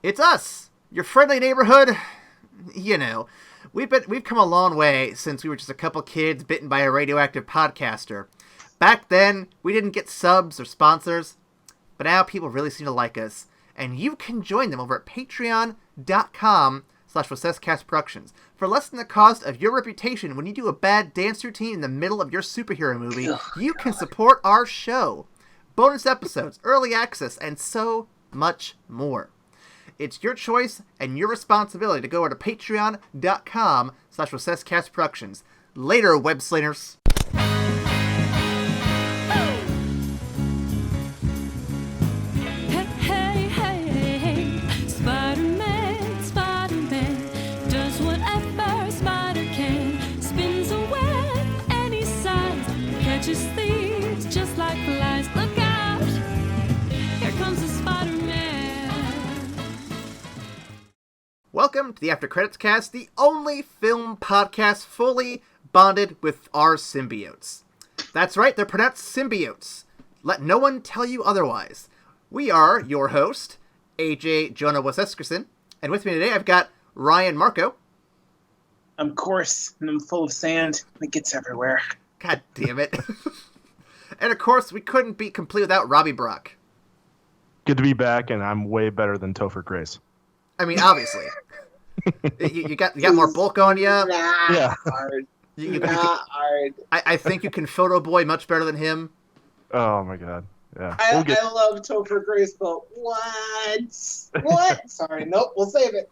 It's us, your friendly neighborhood. You know, we've come a long way since we were just a couple kids bitten by a radioactive podcaster. Back then, we didn't get subs or sponsors, but now people really seem to like us, and you can join them over at patreon.com/RecessCastProductions. For less than the cost of your reputation when you do a bad dance routine in the middle of your superhero movie, you can support our show. Bonus episodes, early access, and so much more. It's your choice and your responsibility to go over to patreon.com/RecessCastProductions. Later, web slingers. Hey, Spider-Man does whatever Spider can. Spins a web any size, catches thieves just like flies. Look out, here comes the Spider-Man. Welcome to the After Credits Cast, the only film podcast fully bonded with our symbiotes. That's right, they're pronounced symbiotes. Let no one tell you otherwise. We are your host, AJ Jonah Weseskerson, and with me today I've got Ryan Marco. I'm coarse, and I'm full of sand. It gets everywhere. God damn it. And of course, we couldn't be complete without Robbie Brock. Good to be back, and I'm way better than Topher Grace. I mean, obviously. you got more bulk on you. Yeah. Hard. Hard. I think you can photo boy much better than him. Oh my god. Yeah. I love Topher Grace, but what? Sorry, nope. We'll save it.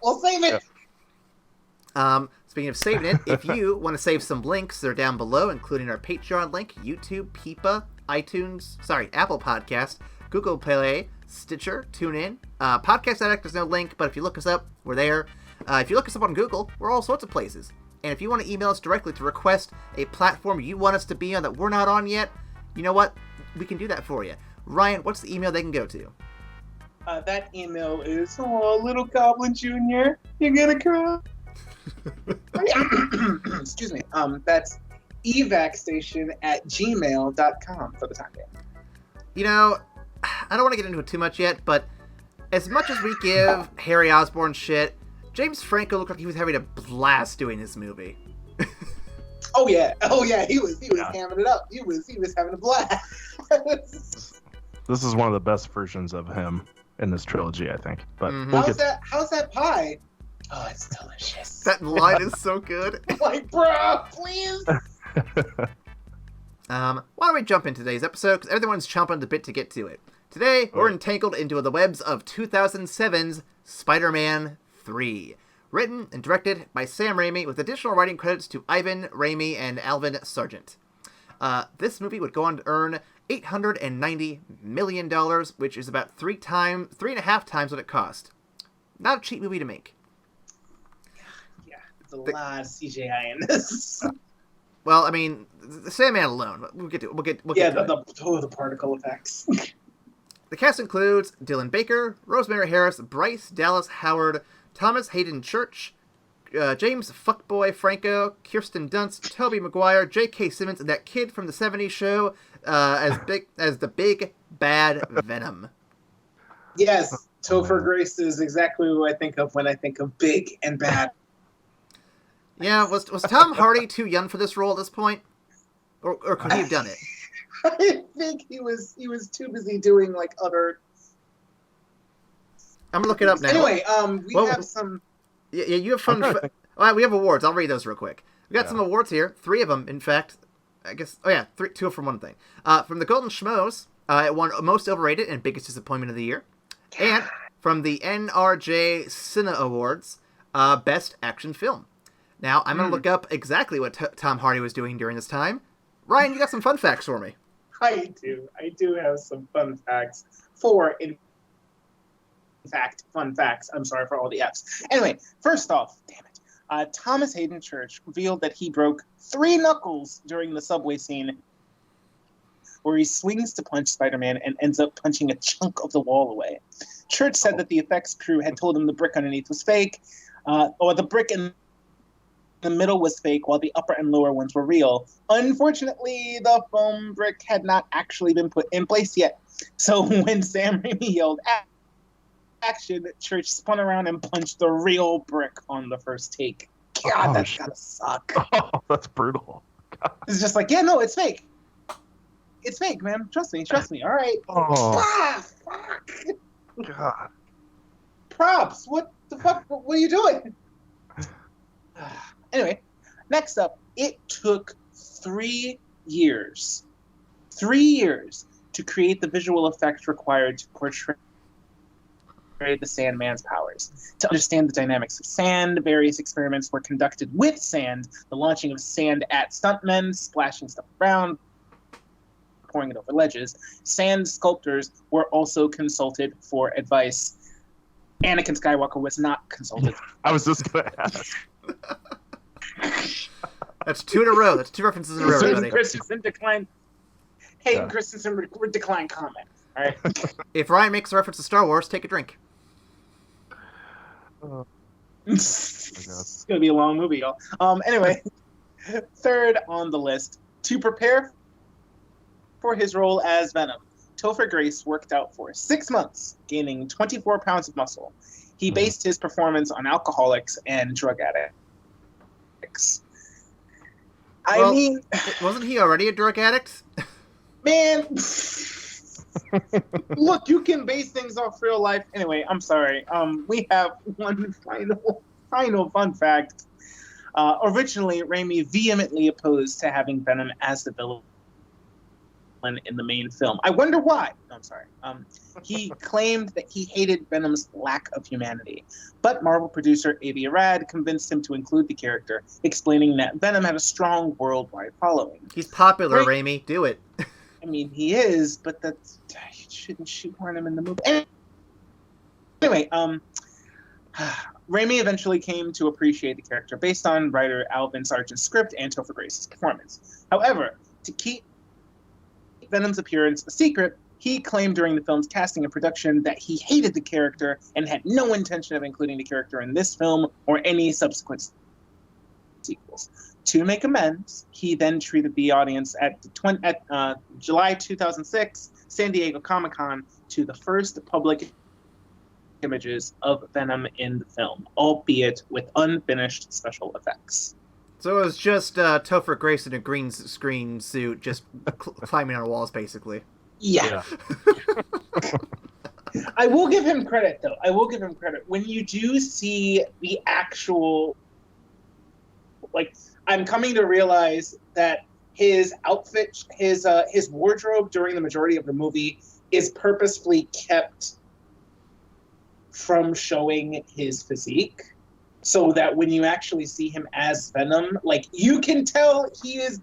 Yeah. Speaking of saving it, if you want to save some links, they're down below, including our Patreon link, YouTube, Peepa, Apple Podcast, Google Play, Stitcher, TuneIn. Podcast Addict, there's no link, but if you look us up, we're there. If you look us up on Google, we're all sorts of places. And if you want to email us directly to request a platform you want us to be on that we're not on yet, you know what? We can do that for you. Ryan, what's the email they can go to? That email is, little Goblin Jr., you're gonna cry. Excuse me. That's evacstation@gmail.com for the time being. You know, I don't want to get into it too much yet, but as much as we give Harry Osborn shit, James Franco looked like he was having a blast doing this movie. Oh yeah, he was hamming it up. He was having a blast. This is one of the best versions of him in this trilogy, I think. But how's that pie? Oh, it's delicious. That line is so good. Like, bro, please. Why don't we jump into today's episode, because everyone's chomping at the bit to get to it. Today, we're entangled into the webs of 2007's Spider-Man 3. Written and directed by Sam Raimi, with additional writing credits to Ivan Raimi and Alvin Sargent. This movie would go on to earn $890 million, which is about 3.5 times what it cost. Not a cheap movie to make. Yeah, it's a lot of CGI in this. Well, I mean, the Sandman alone. We'll get to it. The particle effects. The cast includes Dylan Baker, Rosemary Harris, Bryce Dallas Howard, Thomas Hayden Church, James Fuckboy Franco, Kirsten Dunst, Tobey Maguire, J.K. Simmons, and that kid from the 70s show as the big bad Venom. Yes, Topher Grace is exactly who I think of when I think of big and bad. Yeah, was Tom Hardy too young for this role at this point, or could he have done it? I think he was too busy doing like other. I'm gonna look it up now. Anyway, we have some. Yeah, you have fun. All right, we have awards. I'll read those real quick. We got some awards here. 3 of them, in fact. I guess. Oh yeah, 2 from one thing. From the Golden Schmoes, it won Most Overrated and Biggest Disappointment of the Year, and from the NRJ Cine Awards, Best Action Film. Now I'm gonna look up exactly what Tom Hardy was doing during this time. Ryan, you got some fun facts for me. I do have some fun facts. Fun facts. I'm sorry for all the F's. Anyway, first off, damn it. Thomas Hayden Church revealed that he broke 3 knuckles during the subway scene where he swings to punch Spider-Man and ends up punching a chunk of the wall away. Church said that the effects crew had told him the brick underneath was fake, or the brick in the middle was fake while the upper and lower ones were real. Unfortunately, the foam brick had not actually been put in place yet. So when Sam Raimi yelled, action, Church spun around and punched the real brick on the first take. God, that's gotta suck. Oh, that's brutal. God. It's just like, yeah, no, it's fake. It's fake, man. Trust me. All right. Oh, Fuck. God. Props. What the fuck? What are you doing? Anyway, next up, it took 3 years. 3 years to create the visual effects required to portray the Sandman's powers. To understand the dynamics of sand, various experiments were conducted with sand, the launching of sand at stuntmen, splashing stuff around, pouring it over ledges. Sand sculptors were also consulted for advice. Anakin Skywalker was not consulted. I was just going to ask. That's 2 in a row. That's 2 references in a row, everybody. Christensen declined. Hayden Yeah. Christensen declined comment. All right. If Ryan makes a reference to Star Wars, take a drink. It's gonna be a long movie, y'all. Anyway, third on the list to prepare for his role as Venom, Topher Grace worked out for 6 months, gaining 24 pounds of muscle. He based his performance on alcoholics and drug addicts. Well, I mean, wasn't he already a drug addict? man, look, you can base things off real life. Anyway, I'm sorry. We have one final fun fact. Originally, Raimi vehemently opposed to having Venom as the villain in the main film. I wonder why. No, I'm sorry. He claimed that he hated Venom's lack of humanity, but Marvel producer Avi Arad convinced him to include the character, explaining that Venom had a strong worldwide following. He's popular, Right. Raimi. Do it. I mean, he is, but that's you shouldn't shoehorn him in the movie. Anyway, Raimi eventually came to appreciate the character based on writer Alvin Sargent's script and Topher Grace's performance. However, to keep Venom's appearance a secret, he claimed during the film's casting and production that he hated the character and had no intention of including the character in this film or any subsequent sequels. To make amends, he then treated the audience at July 2006 San Diego Comic-Con to the first public images of Venom in the film, albeit with unfinished special effects. So it was just Topher Grace in a green screen suit, just climbing on walls, basically. Yeah. I will give him credit, though. When you do see the actual, I'm coming to realize that his outfit, his wardrobe during the majority of the movie is purposefully kept from showing his physique, so that when you actually see him as Venom, you can tell he is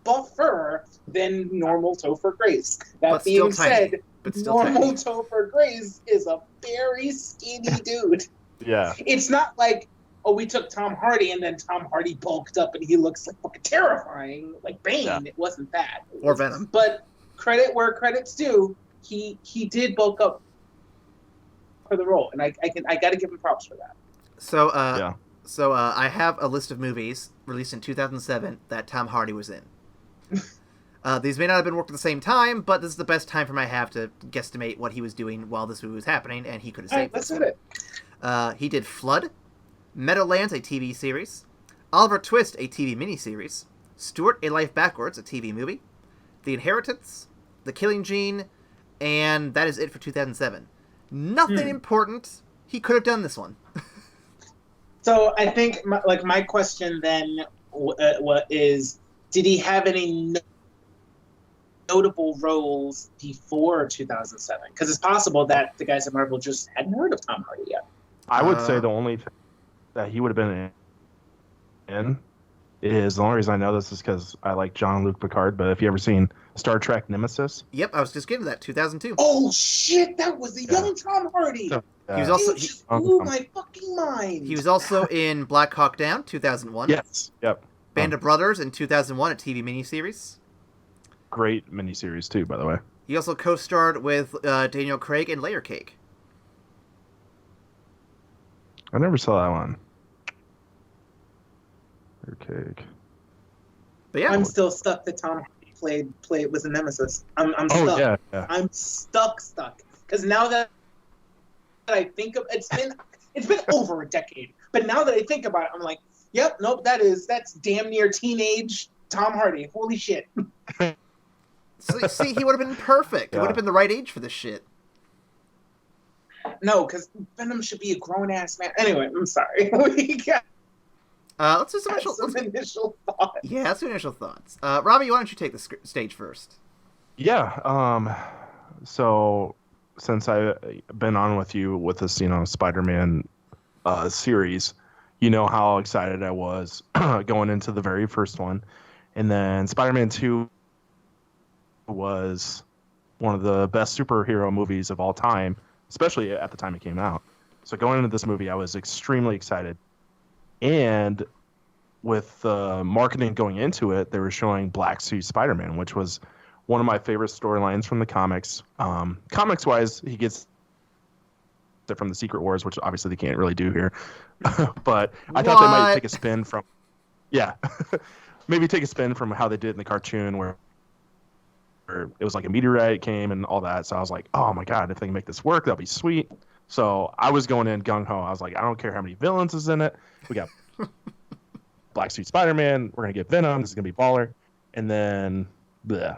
buffer than normal Topher Grace. That But being still tiny. said, But still normal tiny. Topher Grace is a very skinny dude. Yeah. It's not like, oh, we took Tom Hardy and then Tom Hardy bulked up and he looks like fucking terrifying, like Bane. Yeah. It wasn't that. Or Venom. But credit where credit's due, he did bulk up for the role, and I got to give him props for that. So, Yeah. I have a list of movies released in 2007 that Tom Hardy was in. These may not have been worked at the same time, but this is the best time frame I have to guesstimate what he was doing while this movie was happening, and he could have All right, saved let's this hit one. it. He did Flood, Meadowlands, a TV series, Oliver Twist, a TV miniseries, Stuart, A Life Backwards, a TV movie, The Inheritance, The Killing Gene, and that is it for 2007. Nothing important. He could have done this one. So I think my question then is, did he have any notable roles before 2007? Because it's possible that the guys at Marvel just hadn't heard of Tom Hardy yet. I would say the only thing that he would have been in is, the only reason I know this is because I like Jean-Luc Picard, but if you ever seen Star Trek Nemesis? Yep, I was just getting to that. 2002. Oh shit, that was the young Tom Hardy. So, He was also You just blew my fucking mind. he was also in Black Hawk Down, 2001. Yes. Yep. Band of Brothers in 2001, a TV miniseries. Great miniseries too, by the way. He also co-starred with Daniel Craig in Layer Cake. I never saw that one. Okay. But yeah, I'm still stuck that Tom Hardy played was a nemesis. I'm Oh stuck. yeah. I'm stuck. Because now that I think of, it's been over a decade. But now that I think about it, I'm like, yep, nope, that's damn near teenage Tom Hardy. Holy shit. See, he would have been perfect. He would have been the right age for this shit. No, because Venom should be a grown-ass man. Anyway, I'm sorry. Let's do some initial thoughts. Yeah, let's do initial thoughts. Robbie, why don't you take the stage first? Yeah. So since I've been on with you with this, Spider-Man series, you know how excited I was going into the very first one. And then Spider-Man 2 was one of the best superhero movies of all time, especially at the time it came out. So going into this movie, I was extremely excited. And with the marketing going into it, they were showing Black Suit Spider-Man, which was one of my favorite storylines from the comics. Comics-wise, he gets it from the Secret Wars, which obviously they can't really do here. But I thought they might take a spin from... Yeah. Maybe take a spin from how they did in the cartoon where it was like a meteorite came and all that. So I was like, oh my God, if they can make this work, that'll be sweet. So I was going in gung-ho. I was like, I don't care how many villains is in it. We got Black Suit Spider-Man. We're going to get Venom. This is going to be baller. And then, bleh.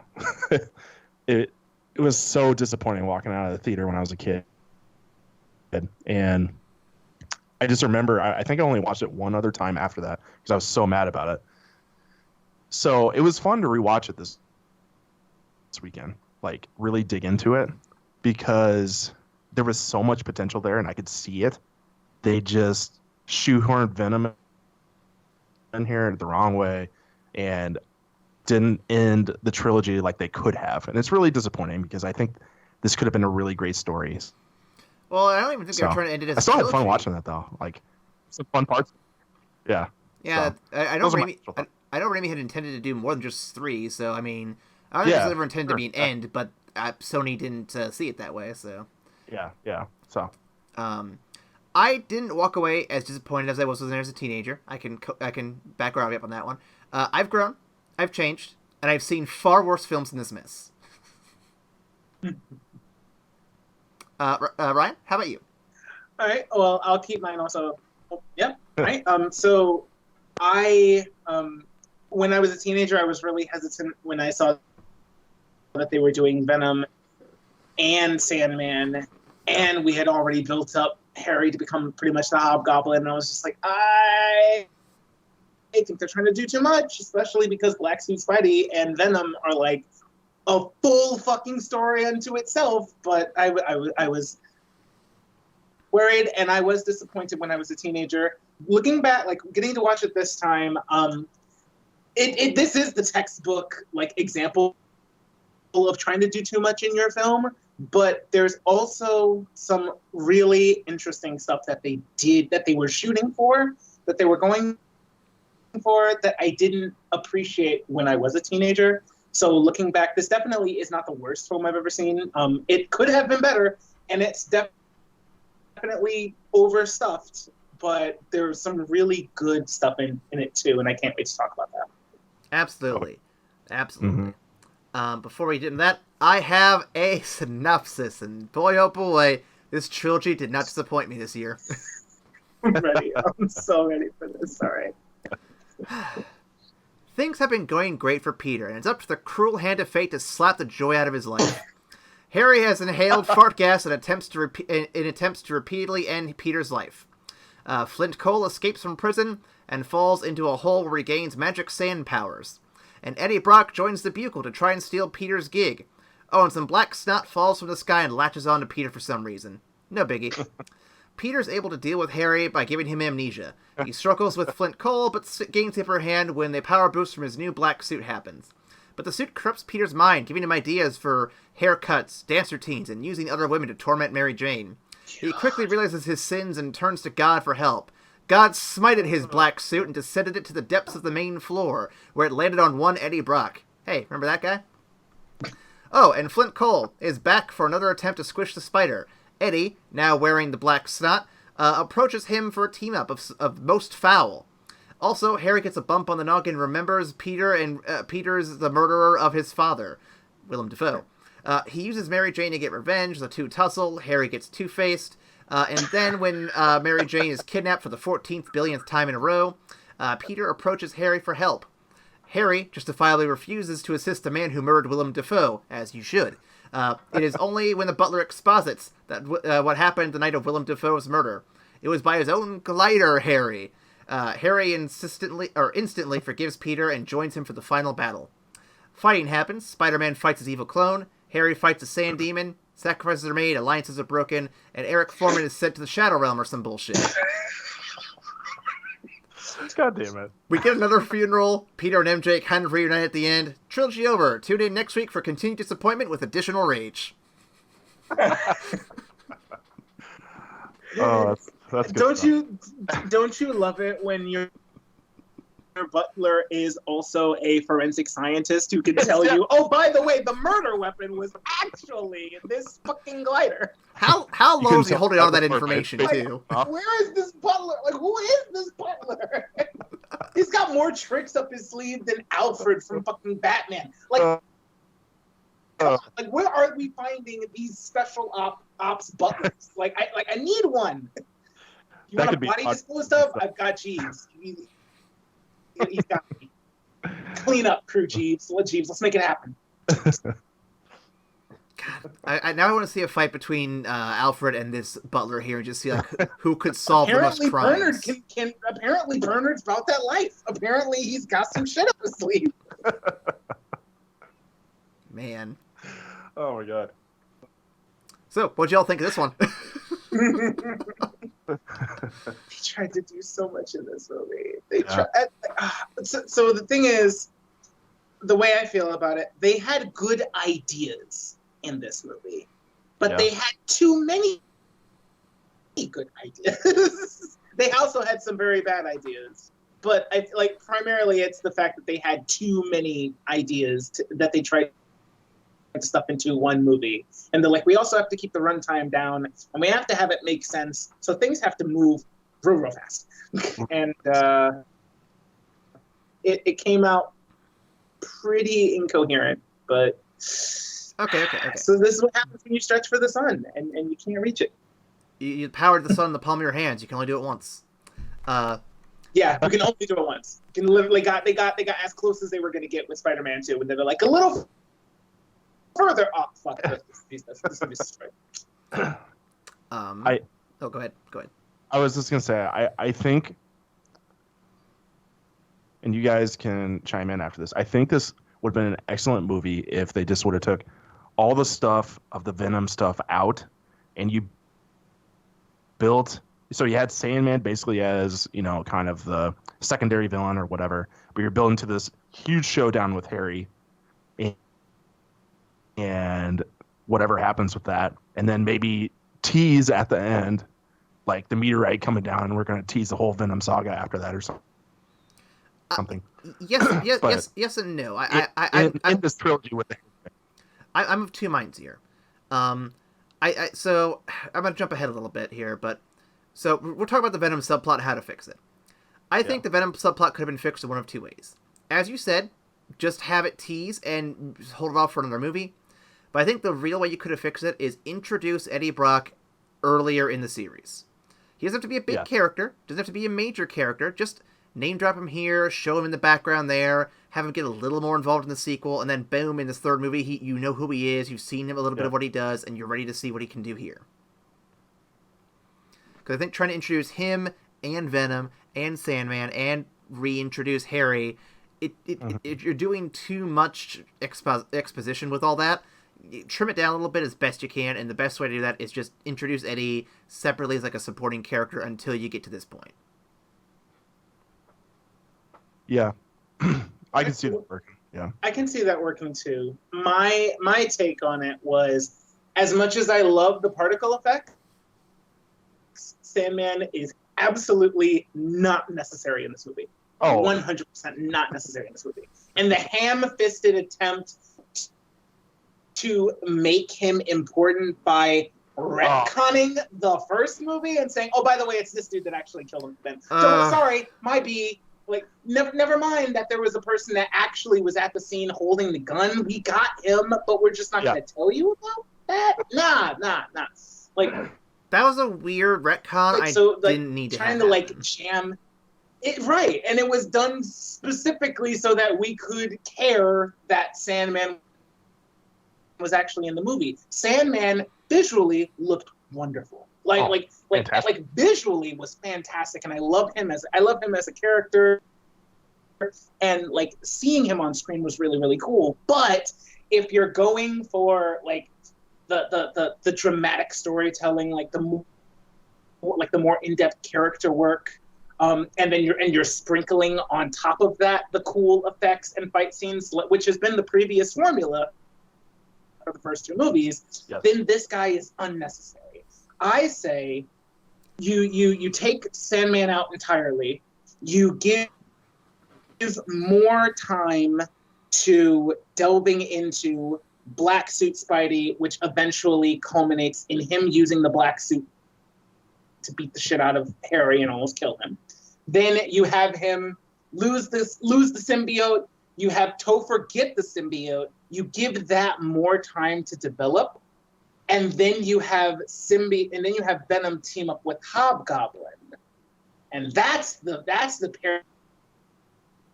It was so disappointing walking out of the theater when I was a kid. And I just remember, I think I only watched it one other time after that because I was so mad about it. So it was fun to rewatch it this weekend, like really dig into it, because there was so much potential there and I could see it. They just shoehorned Venom in here the wrong way and didn't end the trilogy like they could have. And it's really disappointing because I think this could have been a really great story. Well, I don't even think they were trying to end it as I still a had trilogy. fun watching that though. Like some fun parts. Yeah. Yeah, So, I know Raimi Raimi had intended to do more than just 3, so I mean, I don't think it was ever intended to be an end, but Sony didn't see it that way, so. Yeah. So. I didn't walk away as disappointed as I was as a teenager. I can back Robbie up on that one. I've grown, I've changed, and I've seen far worse films than this mess. Ryan, how about you? All right. Well, I'll keep mine also. Yep. Right. So I, when I was a teenager, I was really hesitant when I saw that they were doing Venom and Sandman, and we had already built up Harry to become pretty much the Hobgoblin, and I was just like, I think they're trying to do too much, especially because Black Suit Spidey and Venom are like a full fucking story unto itself. But I was worried, and I was disappointed when I was a teenager. Looking back, like getting to watch it this time, this is the textbook like example of trying to do too much in your film. But there's also some really interesting stuff that they did, that they were shooting for, that they were going for, that I didn't appreciate when I was a teenager. So looking back, this definitely is not the worst film I've ever seen. It could have been better, and it's definitely overstuffed, but there's some really good stuff in it too, and I can't wait to talk about that. Absolutely. Before we get into that, I have a synopsis, and boy oh boy, this trilogy did not disappoint me this year. I'm ready. I'm so ready for this. All right. Things have been going great for Peter, and it's up to the cruel hand of fate to slap the joy out of his life. Harry has inhaled fart gas in attempts to repeatedly end Peter's life. Flint Cole escapes from prison and falls into a hole where he gains magic sand powers. And Eddie Brock joins the Bugle to try and steal Peter's gig. Oh, and some black snot falls from the sky and latches on to Peter for some reason. No biggie. Peter's able to deal with Harry by giving him amnesia. He struggles with Flint Cole, but gains the upper hand when the power boost from his new black suit happens. But the suit corrupts Peter's mind, giving him ideas for haircuts, dance routines, and using other women to torment Mary Jane. He quickly realizes his sins and turns to God for help. God smited his black suit and descended it to the depths of the main floor, where it landed on one Eddie Brock. Hey, remember that guy? Oh, and Flint Cole is back for another attempt to squish the spider. Eddie, now wearing the black snot, approaches him for a team-up of Most Foul. Also, Harry gets a bump on the noggin and remembers Peter, and Peter's the murderer of his father, Willem Dafoe. He uses Mary Jane to get revenge. The two tussle. Harry gets two-faced. And then when Mary Jane is kidnapped for the 14th billionth time in a row, Peter approaches Harry for help. Harry justifiably refuses to assist a man who murdered Willem Dafoe, as you should. It is only when the butler exposits that what happened the night of Willem Dafoe's murder. It was by his own glider, Harry. Harry instantly forgives Peter and joins him for the final battle. Fighting happens. Spider-Man fights his evil clone. Harry fights a sand demon. Sacrifices are made. Alliances are broken. And Eric Foreman is sent to the Shadow Realm or some bullshit. God damn it. We get another funeral. Peter and MJ kind of reunite at the end. Trilogy over. Tune in next week for continued disappointment with additional rage. Oh, that's good. Don't you love it when your butler is also a forensic scientist who can tell you, oh, by the way, the murder weapon was actually this fucking glider. How long is he holding on to that information, too? Where is this butler? Like, who is this butler? He's got more tricks up his sleeve than Alfred from fucking Batman. Like, where are we finding these special ops butlers? Like, I need one. You want a body disposed of? I've got Jeeves. He's got me. Clean up, crew Jeeves. Let's make it happen. God, I now want to see a fight between Alfred and this butler here and just see like who could solve the most crimes. Apparently Bernard's about that life. Apparently he's got some shit up his sleeve. Man. Oh my god. So, what'd y'all think of this one? They tried to do so much in this movie. So the thing is, the way I feel about it, they had good ideas in this movie, but they had too many good ideas. They also had some very bad ideas, but primarily it's the fact that they had too many ideas that they tried to stuff into one movie. And they're like, we also have to keep the runtime down, and we have to have it make sense, so things have to move real fast. And it came out pretty incoherent, but Okay. So this is what happens when you stretch for the sun and you can't reach it. You powered the sun in the palm of your hands. You can only do it once. Yeah, you can only do it once. You can literally they got as close as they were going to get with Spider-Man 2, and they're like a little further off. Fuck this. Go ahead. I was just gonna say, I think, and you guys can chime in after this. I think this would have been an excellent movie if they just would have took all the stuff of the Venom stuff out, and you built. So you had Sandman basically as, kind of the secondary villain or whatever, but you're building to this huge showdown with Harry, and whatever happens with that, and then maybe tease at the end, like the meteorite coming down, and we're going to tease the whole Venom saga after that or something. Yes and no. In this trilogy with the I'm of two minds here. So I'm gonna jump ahead a little bit here, but so we're talking about the Venom subplot, how to fix it. I think the Venom subplot could have been fixed in one of two ways. As you said, just have it tease and hold it off for another movie. But I think the real way you could have fixed it is introduce Eddie Brock earlier in the series. He doesn't have to be a big character, doesn't have to be a major character, just name drop him here, show him in the background there, have him get a little more involved in the sequel, and then boom, in this third movie, you know who he is, you've seen him a little bit of what he does, and you're ready to see what he can do here. Because I think trying to introduce him and Venom and Sandman and reintroduce Harry, you're doing too much exposition with all that. Trim it down a little bit as best you can, and the best way to do that is just introduce Eddie separately as like a supporting character until you get to this point. Yeah. I can see that working. Yeah. I can see that working too. My take on it was, as much as I love the particle effect, Sandman is absolutely not necessary in this movie. 100% not necessary in this movie. And the ham-fisted attempt to make him important by retconning the first movie and saying, oh, by the way, it's this dude that actually killed him then. Sorry, my B. Like, never mind that there was a person that actually was at the scene holding the gun. We got him, but we're just not going to tell you about that? Nah. Like, That was a weird retcon. Like, so, I didn't need to trying have to like happen. jam it right, and it was done specifically so that we could care that Sandman was actually in the movie. Sandman visually looked wonderful. Like visually was fantastic, and I love him as a character, and like seeing him on screen was really, really cool. But if you're going for like the dramatic storytelling, like the more in-depth character work, and then you're sprinkling on top of that the cool effects and fight scenes, which has been the previous formula for the first two movies, yes. Then this guy is unnecessary. I say you take Sandman out entirely. You give more time to delving into Black Suit Spidey, which eventually culminates in him using the black suit to beat the shit out of Harry and almost kill him. Then you have him lose the symbiote. You have Topher get the symbiote. You give that more time to develop, and then you have Venom team up with Hobgoblin, and that's the pair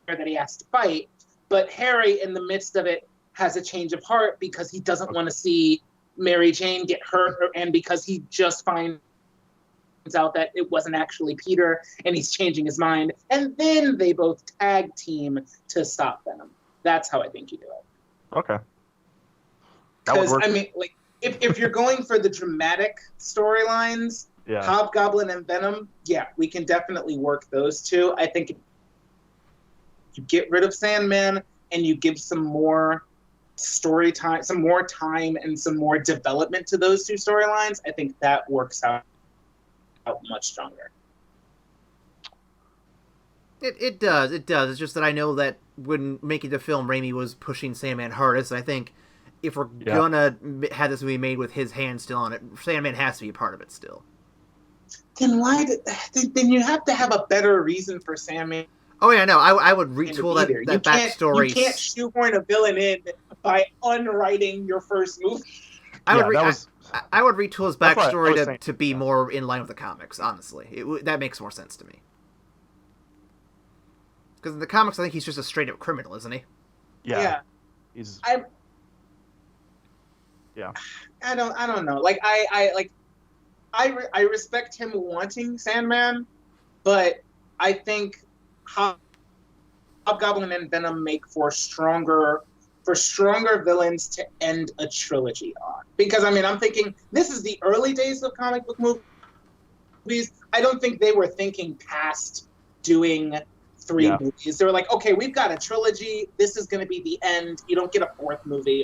that he has to fight. But Harry, in the midst of it, has a change of heart because he doesn't want to see Mary Jane get hurt, and because he just finds out that it wasn't actually Peter, and he's changing his mind. And then they both tag team to stop Venom. That's how I think you do it. Okay. Because, I mean, like, if you're going for the dramatic storylines, yeah. Hobgoblin and Venom, yeah, we can definitely work those two. I think if you get rid of Sandman and you give some more story time, some more time and some more development to those two storylines, I think that works out much stronger. It does. It's just that I know that when making the film, Raimi was pushing Sandman hardest. I think if we're gonna have this movie made with his hand still on it, Sandman has to be a part of it still. Then then you have to have a better reason for Sandman. Oh yeah, no, I would retool that backstory. You can't shoehorn a villain in by unwriting your first movie. I would retool his backstory to be more in line with the comics. Honestly, that makes more sense to me. Because in the comics, I think he's just a straight up criminal, isn't he? Yeah. I don't know. Like I respect him wanting Sandman, but I think Hobgoblin and Venom make for stronger villains to end a trilogy on. Because I mean, I'm thinking this is the early days of comic book movies. I don't think they were thinking past doing 3 movies. They were like, okay, we've got a trilogy. This is going to be the end. You don't get a 4th movie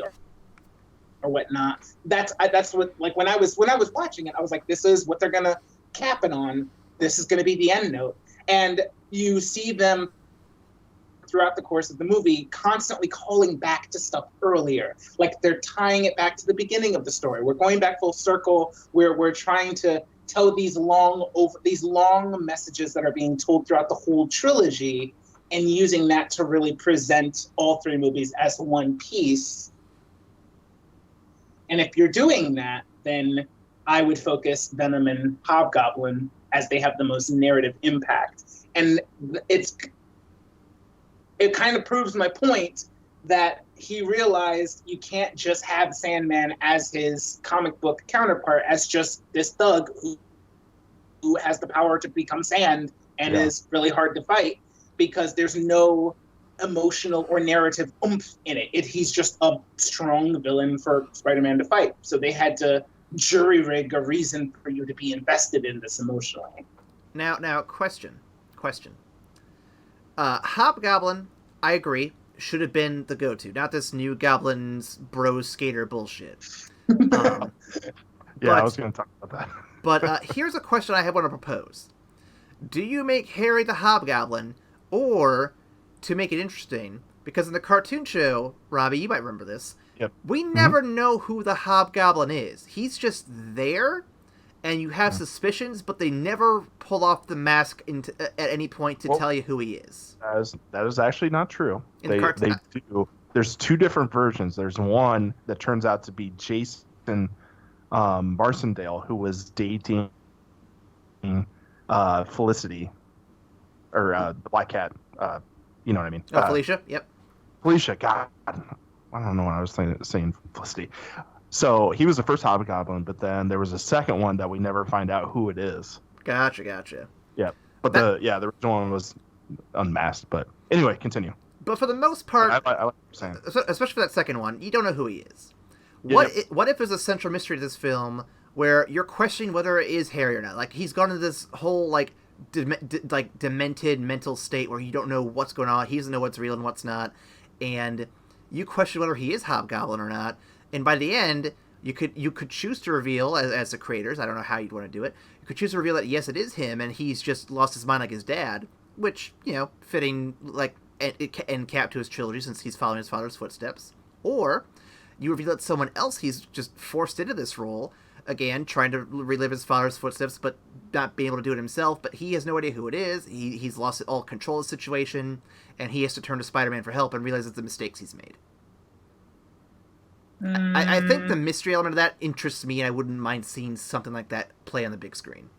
or whatnot. That's what, like, when I was watching it, I was like, this is what they're going to cap it on. This is going to be the end note. And you see them throughout the course of the movie constantly calling back to stuff earlier. Like, they're tying it back to the beginning of the story. We're going back full circle where we're trying to tell these long messages that are being told throughout the whole trilogy, and using that to really present all 3 movies as one piece. And if you're doing that, then I would focus Venom and Hobgoblin as they have the most narrative impact. And it kind of proves my point that he realized you can't just have Sandman as his comic book counterpart, as just this thug who has the power to become sand and is really hard to fight, because there's no emotional or narrative oomph in it. He's just a strong villain for Spider-Man to fight. So they had to jury-rig a reason for you to be invested in this emotionally. Now, question. Hobgoblin, I agree, should have been the go-to, not this new Goblins bros skater bullshit. I was going to talk about that. But here's a question I want to propose. Do you make Harry the Hobgoblin, or, to make it interesting, because in the cartoon show, Robbie, you might remember this, we never know who the Hobgoblin is. He's just there, and you have suspicions, but they never pull off the mask at any point to tell you who he is. That is actually not true. In the cartoon, they do. There's 2 different versions. There's one that turns out to be Jason Marsendale, who was dating Felicity, or the Black Cat. You know what I mean? Oh, Felicia. Yep. Felicia. God, I don't know what I was saying Felicity. So he was the first Hobgoblin, but then there was a second one that we never find out who it is. Gotcha. Yeah, but the original one was unmasked. But anyway, continue. But for the most part, I like what you're saying. Especially for that second one, you don't know who he is. Yeah. What if there's a central mystery to this film where you're questioning whether it is Harry or not? Like, he's gone into this whole, like, demented mental state where you don't know what's going on. He doesn't know what's real and what's not. And you question whether he is Hobgoblin or not. And by the end, you could choose to reveal, as the creators, I don't know how you'd want to do it, you could choose to reveal that, yes, it is him, and he's just lost his mind like his dad, which, you know, fitting, like, end cap to his trilogy since he's following his father's footsteps. Or you reveal that someone else he's just forced into this role, again, trying to relive his father's footsteps, but not being able to do it himself, but he has no idea who it is. He's lost all control of the situation, and he has to turn to Spider-Man for help and realizes the mistakes he's made. I think the mystery element of that interests me, and I wouldn't mind seeing something like that play on the big screen.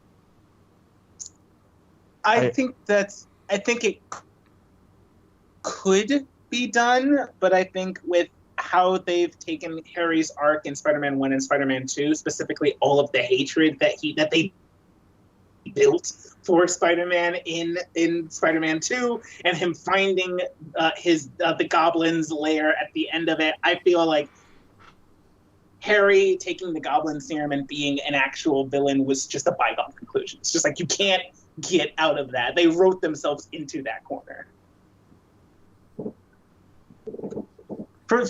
I think it could be done, but I think with how they've taken Harry's arc in Spider-Man 1 and Spider-Man 2, specifically all of the hatred that they built for Spider-Man in Spider-Man 2, and him finding the Goblin's lair at the end of it, I feel like Harry taking the Goblin Serum and being an actual villain was just a bygone conclusion. It's just like, you can't get out of that. They wrote themselves into that corner. For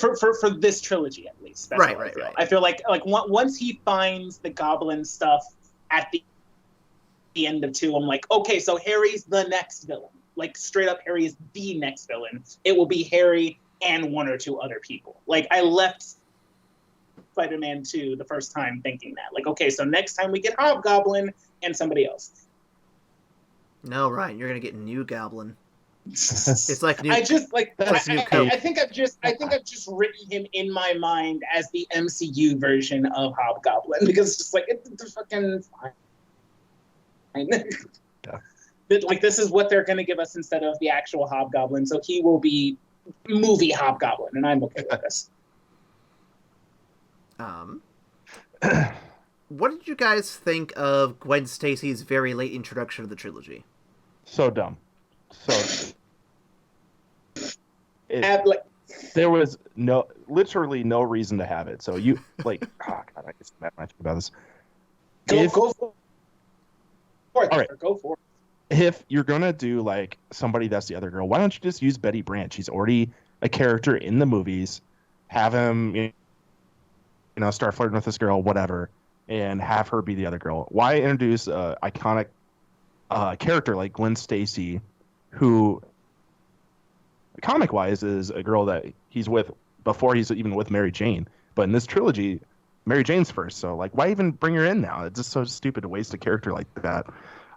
this trilogy, at least. That's right. I feel like once he finds the Goblin stuff at the end of 2, I'm like, okay, so Harry's the next villain. Like, straight up, Harry is the next villain. It will be Harry and one or two other people. Like, I left Spider-Man 2 the first time thinking that. Like, okay, so next time we get Hobgoblin and somebody else. No, Ryan, you're gonna get New Goblin. It's like new. I just like. I think I've just written him in my mind as the MCU version of Hobgoblin, because it's just like, it's fucking fine. Yeah. Like, this is what they're gonna give us instead of the actual Hobgoblin, so he will be movie Hobgoblin, and I'm okay with this. What did you guys think of Gwen Stacy's very late introduction of the trilogy? So dumb. There was literally no reason to have it. So you like, oh God, I get mad when I think about this. Go for it. All right. Go for it. If you're gonna do like somebody that's the other girl, why don't you just use Betty Brant? She's already a character in the movies. Have him, start flirting with this girl, whatever, and have her be the other girl. Why introduce an iconic character like Gwen Stacy, who, comic-wise, is a girl that he's with before he's even with Mary Jane. But in this trilogy, Mary Jane's first. So, like, why even bring her in now? It's just so stupid to waste a character like that.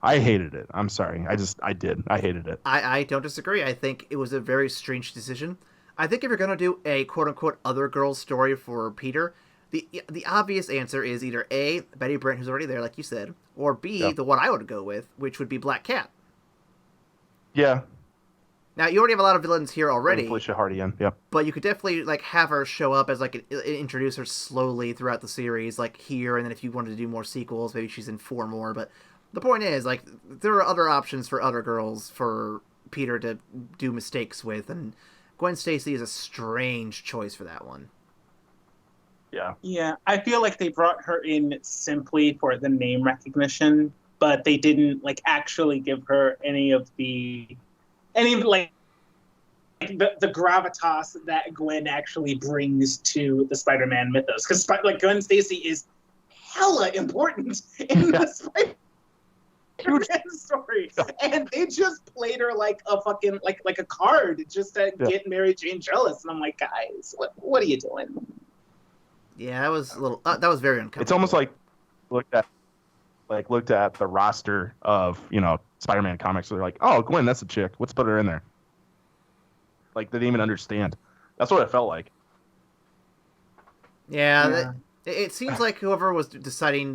I hated it. I'm sorry. I did. I hated it. I don't disagree. I think it was a very strange decision. I think if you're going to do a quote-unquote other girl's story for Peter, the obvious answer is either A, Betty Brant, who's already there, like you said, or B, the one I would go with, which would be Black Cat. Yeah. Now, you already have a lot of villains here already. Felicia Hardy in, yeah. But you could definitely, like, have her show up as, like, introduce her slowly throughout the series, like, here, and then if you wanted to do more sequels, maybe she's in 4 more, but the point is, like, there are other options for other girls for Peter to do mistakes with, and Gwen Stacy is a strange choice for that one. Yeah, I feel like they brought her in simply for the name recognition, but they didn't like actually give her any of the gravitas that Gwen actually brings to the Spider-Man mythos. Because like Gwen Stacy is hella important in the Spider-Man story, and they just played her like a fucking like a card just to get Mary Jane jealous. And I'm like, guys, what are you doing? Yeah, that was a little. That was very uncomfortable. It's almost like looked at the roster of Spider-Man comics. So they're like, oh, Gwen, that's a chick. Let's put her in there. Like they didn't even understand. That's what it felt like. Yeah. It seems like whoever was making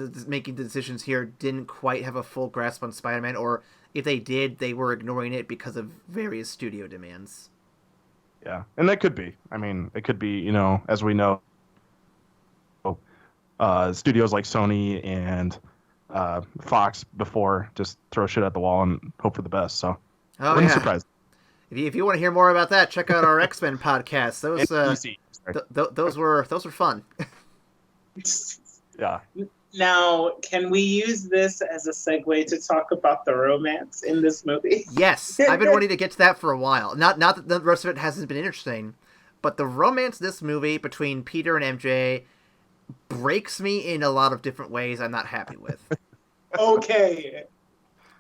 the decisions here didn't quite have a full grasp on Spider-Man, or if they did, they were ignoring it because of various studio demands. Yeah, and that could be. I mean, it could be, as we know, studios like Sony and Fox before just throw shit at the wall and hope for the best. So, wouldn't surprise. If you want to hear more about that, check out our X-Men podcast. Those were fun. Yeah. Now, can we use this as a segue to talk about the romance in this movie? Yes, I've been wanting to get to that for a while. Not that the rest of it hasn't been interesting, but the romance in this movie between Peter and MJ breaks me in a lot of different ways I'm not happy with. Okay.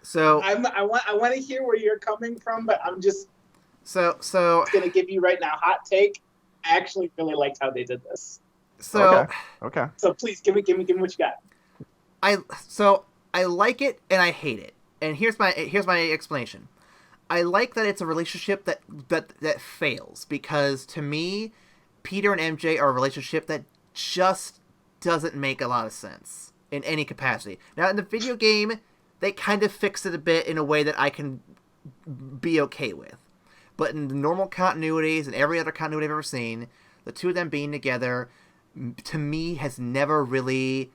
So I want to hear where you're coming from, but I'm just so going to give you right now hot take. I actually really liked how they did this. So okay. So please give me what you got. I like it and I hate it. And here's my explanation. I like that it's a relationship that fails, because to me, Peter and MJ are a relationship that just doesn't make a lot of sense in any capacity. Now in the video game, they kind of fixed it a bit in a way that I can be okay with. But in the normal continuities and every other continuity I've ever seen, the two of them being together, to me, has never really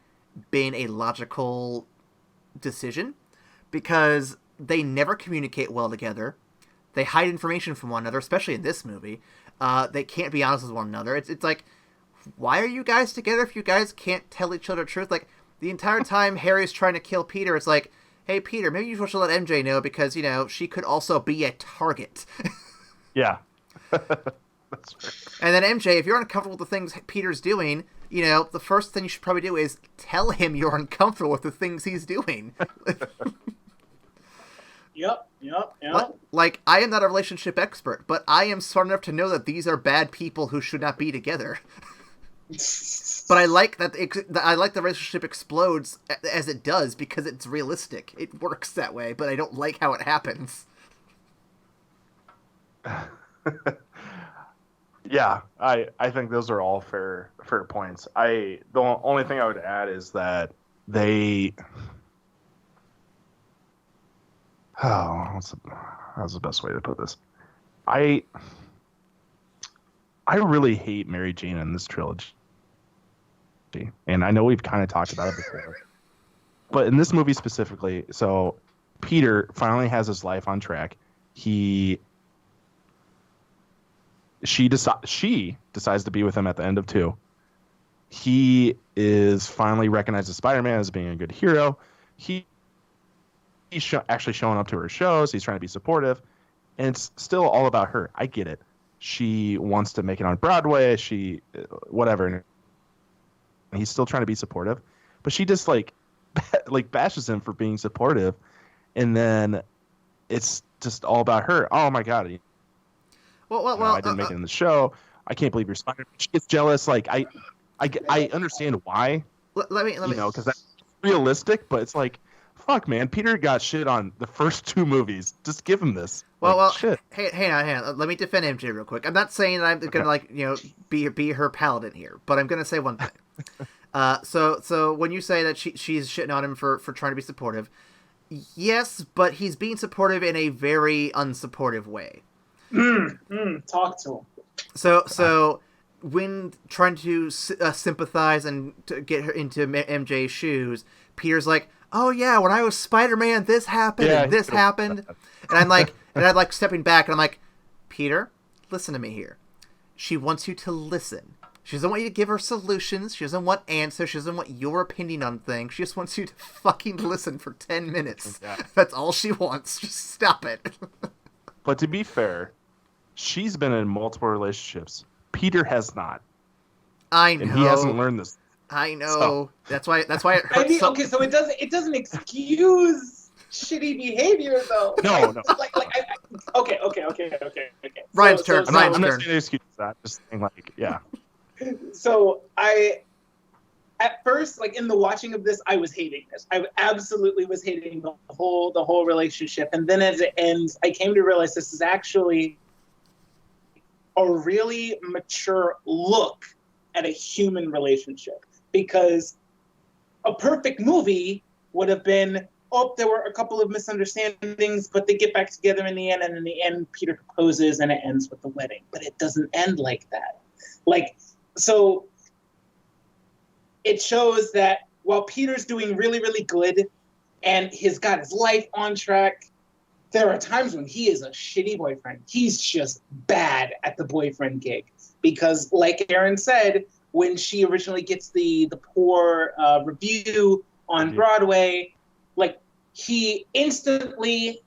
been a logical decision, because they never communicate well together. They hide information from one another, especially in this movie. They can't be honest with one another. It's like, why are you guys together if you guys can't tell each other the truth? Like, the entire time Harry's trying to kill Peter, it's like, hey, Peter, maybe you should let MJ know, because, she could also be a target. Yeah. That's fair. And then MJ, if you're uncomfortable with the things Peter's doing, the first thing you should probably do is tell him you're uncomfortable with the things he's doing. Yep. Like, I am not a relationship expert, but I am smart enough to know that these are bad people who should not be together. But I like that the relationship explodes as it does, because it's realistic. It works that way, but I don't like how it happens. Yeah, I think those are all fair points. The only thing I would add is that how's the best way to put this? I really hate Mary Jane in this trilogy. And I know we've kind of talked about it before. But in this movie specifically, so Peter finally has his life on track. She decides to be with him at the end of 2. He is finally recognized as Spider-Man, as being a good hero. He's actually showing up to her shows. He's trying to be supportive. And it's still all about her. I get it. She wants to make it on Broadway. Whatever. And he's still trying to be supportive. But she just, bashes him for being supportive. And then it's just all about her. Oh, my God. Well, I didn't make it in the show. I can't believe you're Spider-Man. She gets jealous. I understand why. Let me. Because that's realistic. But it's like, fuck, man. Peter got shit on the first 2 movies. Just give him this. Shit. Hang on. Let me defend MJ real quick. I'm not saying that I'm gonna be her paladin here, but I'm gonna say one thing. So when you say that she's shitting on him for trying to be supportive, yes, but he's being supportive in a very unsupportive way. Talk to him. So when trying to sympathize and to get her into MJ's shoes, Peter's like, "Oh yeah, when I was Spider-Man, this happened and this happened," and I'm like stepping back and I'm like, Peter, listen to me here. She wants you to listen. She doesn't want you to give her solutions. She doesn't want answers. She doesn't want your opinion on things. She just wants you to fucking listen for 10 minutes. Yeah. That's all she wants. Just stop it. But to be fair, she's been in multiple relationships. Peter has not. I know. And he hasn't learned this. I know. So. That's why it hurts. Okay, so it doesn't excuse shitty behavior though. No. Okay. Ryan's turn. I'm not saying excuse that. Just saying yeah. So at first, in the watching of this, I was hating this. I absolutely was hating the whole relationship. And then as it ends, I came to realize this is actually a really mature look at a human relationship. because a perfect movie would have been, there were a couple of misunderstandings, but they get back together in the end, and in the end, Peter proposes, and it ends with the wedding. But it doesn't end like that. So it shows that while Peter's doing really, really good, and he's got his life on track, there are times when he is a shitty boyfriend. He's just bad at the boyfriend gig. Because, like Aaron said, when she originally gets the poor review on Broadway, he instantly,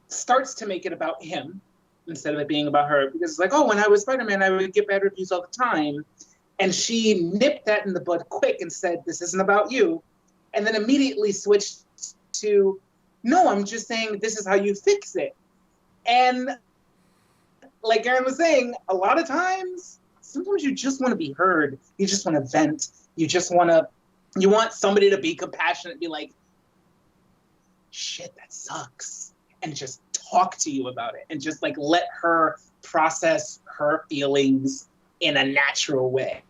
starts to make it about him instead of it being about her. Because it's like, when I was Spider-Man, I would get bad reviews all the time. And she nipped that in the bud quick and said, this isn't about you. And then immediately switched to, no, I'm just saying this is how you fix it. And like Aaron was saying, a lot of times, sometimes you just want to be heard. You just want to vent. You want somebody to be compassionate, be like, shit, that sucks. And just talk to you about it. And just let her process her feelings in a natural way.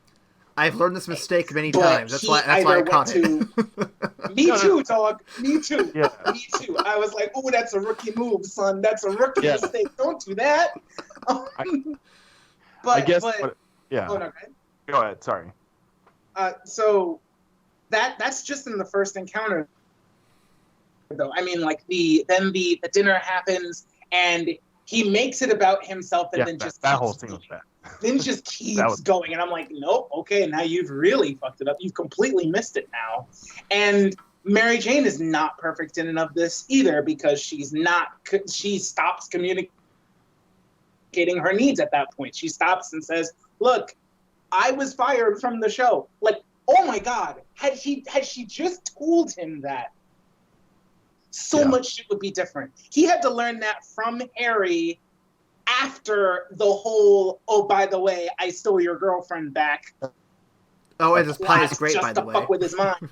I've learned this mistake many times. That's why I caught it. Me too, dog. Me too. Yeah. Me too. I was like, oh, that's a rookie move, son. That's a rookie mistake. Don't do that. Yeah. Oh, no, go ahead. Sorry. So that's just in the first encounter, though. I mean, the dinner happens and he makes it about himself, and then that whole thing was bad. Then just keeps going, and I'm like, nope, okay, now you've really fucked it up. You've completely missed it now. And Mary Jane is not perfect in and of this either, because she stops communicating her needs at that point. She stops and says, look, I was fired from the show. Oh my God, had she just told him that, much shit would be different. He had to learn that from Harry after the whole, oh, by the way, I stole your girlfriend back. Oh, and this pie is great, by the way. Just to fuck with his mind.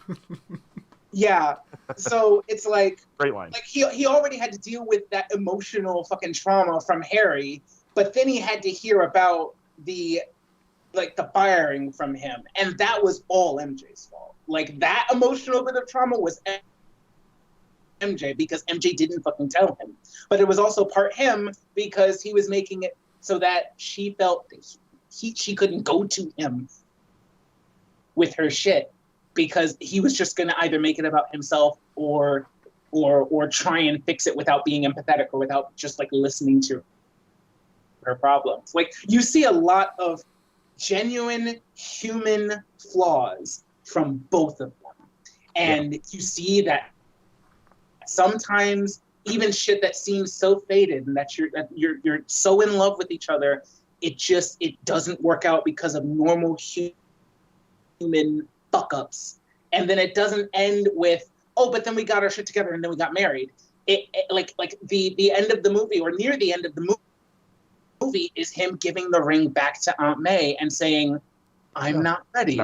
Yeah. So it's great line. He already had to deal with that emotional fucking trauma from Harry, but then he had to hear about the firing from him, and that was all MJ's fault. That emotional bit of trauma was MJ, because MJ didn't fucking tell him. But it was also part him, because he was making it so that she felt that she couldn't go to him with her shit, because he was just going to either make it about himself or try and fix it without being empathetic, or without just listening to her problems. You see a lot of genuine human flaws from both of them. And you see that sometimes even shit that seems so faded, and that you're so in love with each other, it doesn't work out because of normal human fuck ups. And then it doesn't end with, oh, but then we got our shit together and then we got married. The end of the movie, or near the end of the movie, is him giving the ring back to Aunt May and saying, I'm not ready.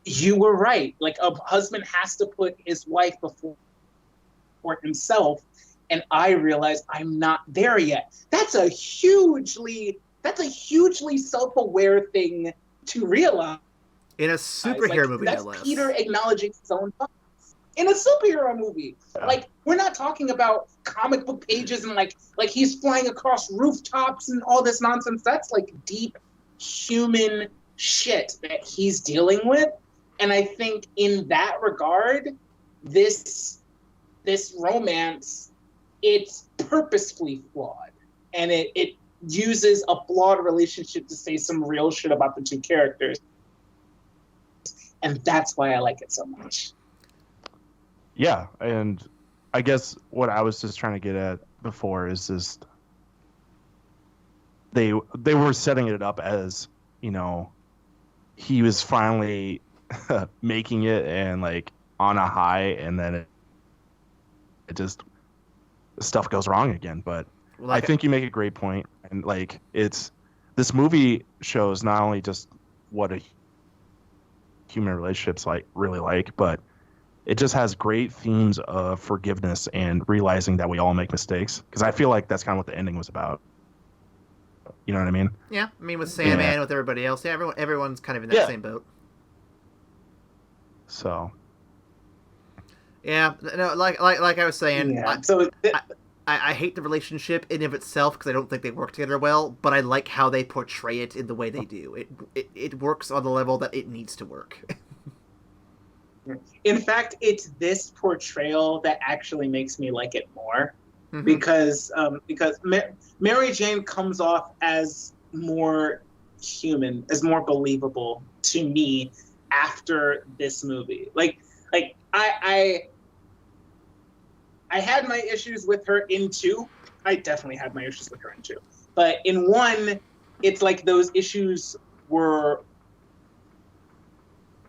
You were right. A husband has to put his wife before himself, and I realize I'm not there yet. That's a hugely self-aware thing to realize. In a superhero movie, that's Peter acknowledging his own thoughts. In a superhero movie. We're not talking about comic book pages and he's flying across rooftops and all this nonsense. That's deep human shit that he's dealing with. And I think in that regard, this romance, it's purposefully flawed, and it uses a flawed relationship to say some real shit about the two characters, and that's why I like it so much. Yeah, and I guess what I was just trying to get at before is just they were setting it up as, he was finally making it and on a high, and then it just stuff goes wrong again. But I think you make a great point, and this movie shows not only just what a human relationships really but it just has great themes of forgiveness and realizing that we all make mistakes, because I feel like that's kind of what the ending was about. You know what I mean? Yeah, I mean with Sandman, with everybody else, everyone's kind of in that same boat. So Yeah, no, like I was saying, Yeah. I hate the relationship in of itself because I don't think they work together well, but I like how they portray it in the way they do. It works on the level that it needs to work. In fact, it's this portrayal that actually makes me like it more, Mhm. because Mary Jane comes off as more human, as more believable to me after this movie. Like I had my issues with her in 2. I definitely had my issues with her in 2. But in 1, it's like those issues were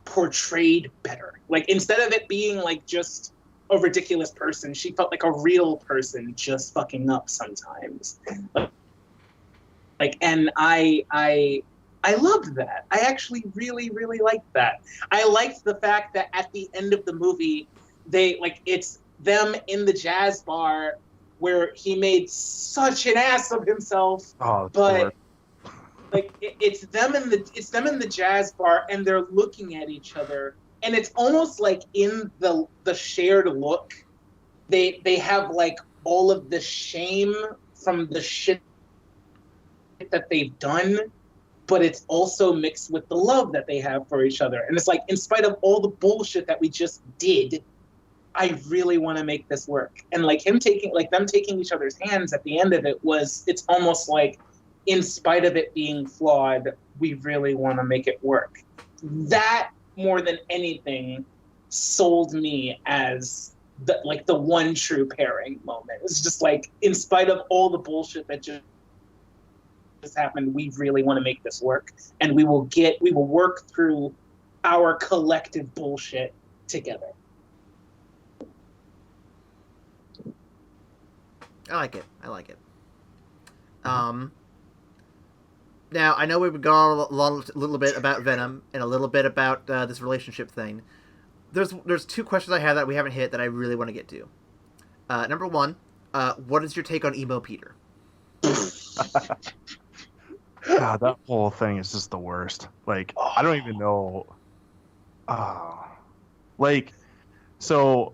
portrayed better. Like, instead of it being like just a ridiculous person, she felt like a real person just fucking up sometimes. And I loved that. I actually really, really liked that. I liked the fact that at the end of the movie, it's them in the jazz bar where he made such an ass of himself, but it's them in the jazz bar, and they're looking at each other, and it's almost like in the shared look, they have like all of the shame from the shit that they've done, but it's also mixed with the love that they have for each other. And it's like, in spite of all the bullshit that we just did, I really want to make this work. And like them taking each other's hands at the end of it's almost like, in spite of it being flawed, we really want to make it work. That, more than anything, sold me as the one true pairing moment. It's just like, in spite of all the bullshit that just happened, we really want to make this work, and we will work through our collective bullshit together. I like it. Now, I know we've gone a little bit about Venom and a little bit about this relationship thing. There's 2 questions I have that we haven't hit that I really want to get to. Number 1, what is your take on Emo Peter? God, that whole thing is just the worst. Like, I don't even know. So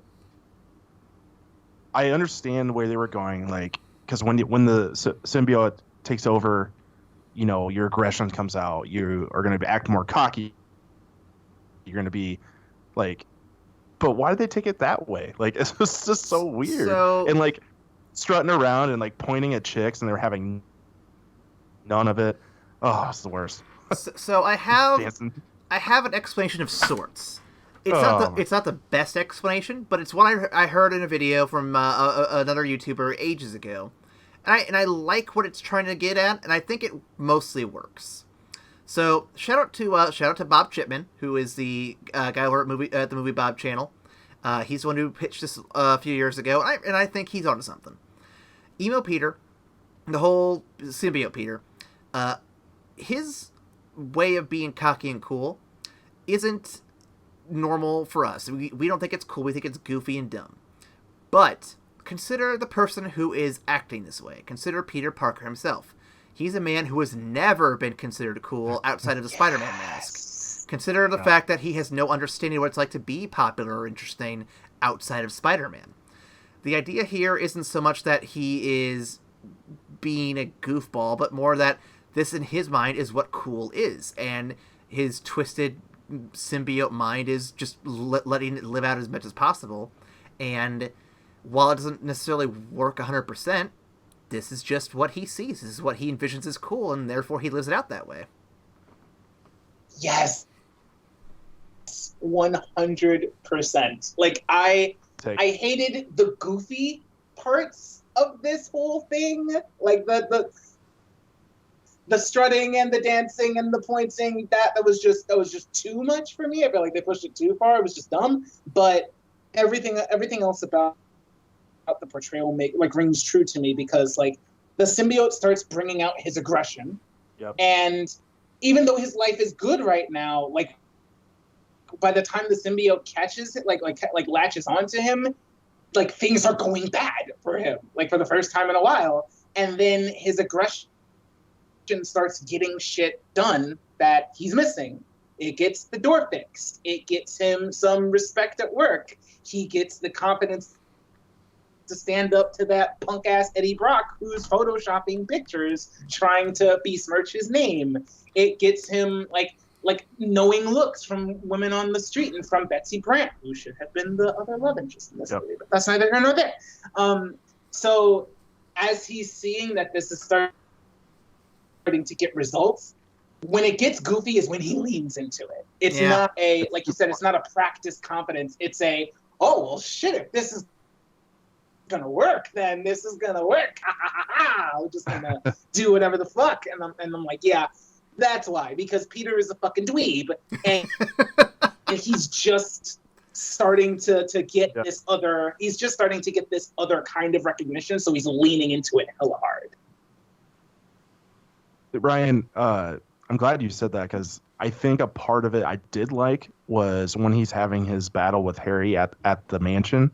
I understand where they were going, like, because when the symbiote takes over, you know, your aggression comes out. You are going to act more cocky. You're going to be like, but why did they take it that way? Like, it's just so weird. And like strutting around and like pointing at chicks, and they're having none of it. Oh, it's the worst. So I have an explanation of sorts. It's not the best explanation, but it's one I heard in a video from another YouTuber ages ago, and I like what it's trying to get at, and I think it mostly works. So shout out to Bob Chipman, who is the guy over at the Movie Bob channel. He's the one who pitched this a few years ago, and I think he's onto something. Emo Peter, the whole symbiote Peter, his way of being cocky and cool isn't normal for us. We don't think it's cool. We think it's goofy and dumb. But consider the person who is acting this way. Consider Peter Parker himself. He's a man who has never been considered cool outside of the Spider-Man mask. Consider the fact that he has no understanding of what it's like to be popular or interesting outside of Spider-Man. The idea here isn't so much that he is being a goofball, but more that this in his mind is what cool is, and his twisted symbiote mind is just letting it live out as much as possible. And while it doesn't necessarily work 100%, this is just what he sees. This is what he envisions as cool, and therefore he lives it out that way. Yes. 100%. Like, I hated the goofy parts of this whole thing. Like the strutting and the dancing and the pointing, that was just too much for me. I felt like they pushed it too far. It was just dumb. But everything else about the portrayal rings true to me, because like the symbiote starts bringing out his aggression. Yep. And even though his life is good right now, like by the time the symbiote catches it, like latches onto him, like things are going bad for him, like for the first time in a while. And then his aggression starts getting shit done that he's missing. It gets the door fixed. It gets him some respect at work. He gets the confidence to stand up to that punk ass Eddie Brock who's photoshopping pictures trying to besmirch his name. It gets him like knowing looks from women on the street and from Betsy Brandt, who should have been the other love interest in this movie, but that's neither here nor there. So as he's seeing that this is starting to get results, when it gets goofy is when he leans into it. It's not a, like you said, it's not a practice confidence. It's a, oh, well, shit, if this is gonna work, then this is gonna work. I'm just gonna do whatever the fuck. And I'm like, yeah, that's why. Because Peter is a fucking dweeb. And, and he's just starting to get this other, he's just starting to get this other kind of recognition. So he's leaning into it hella hard. Ryan, I'm glad you said that, because I think a part of it I did like was when he's having his battle with Harry at the mansion.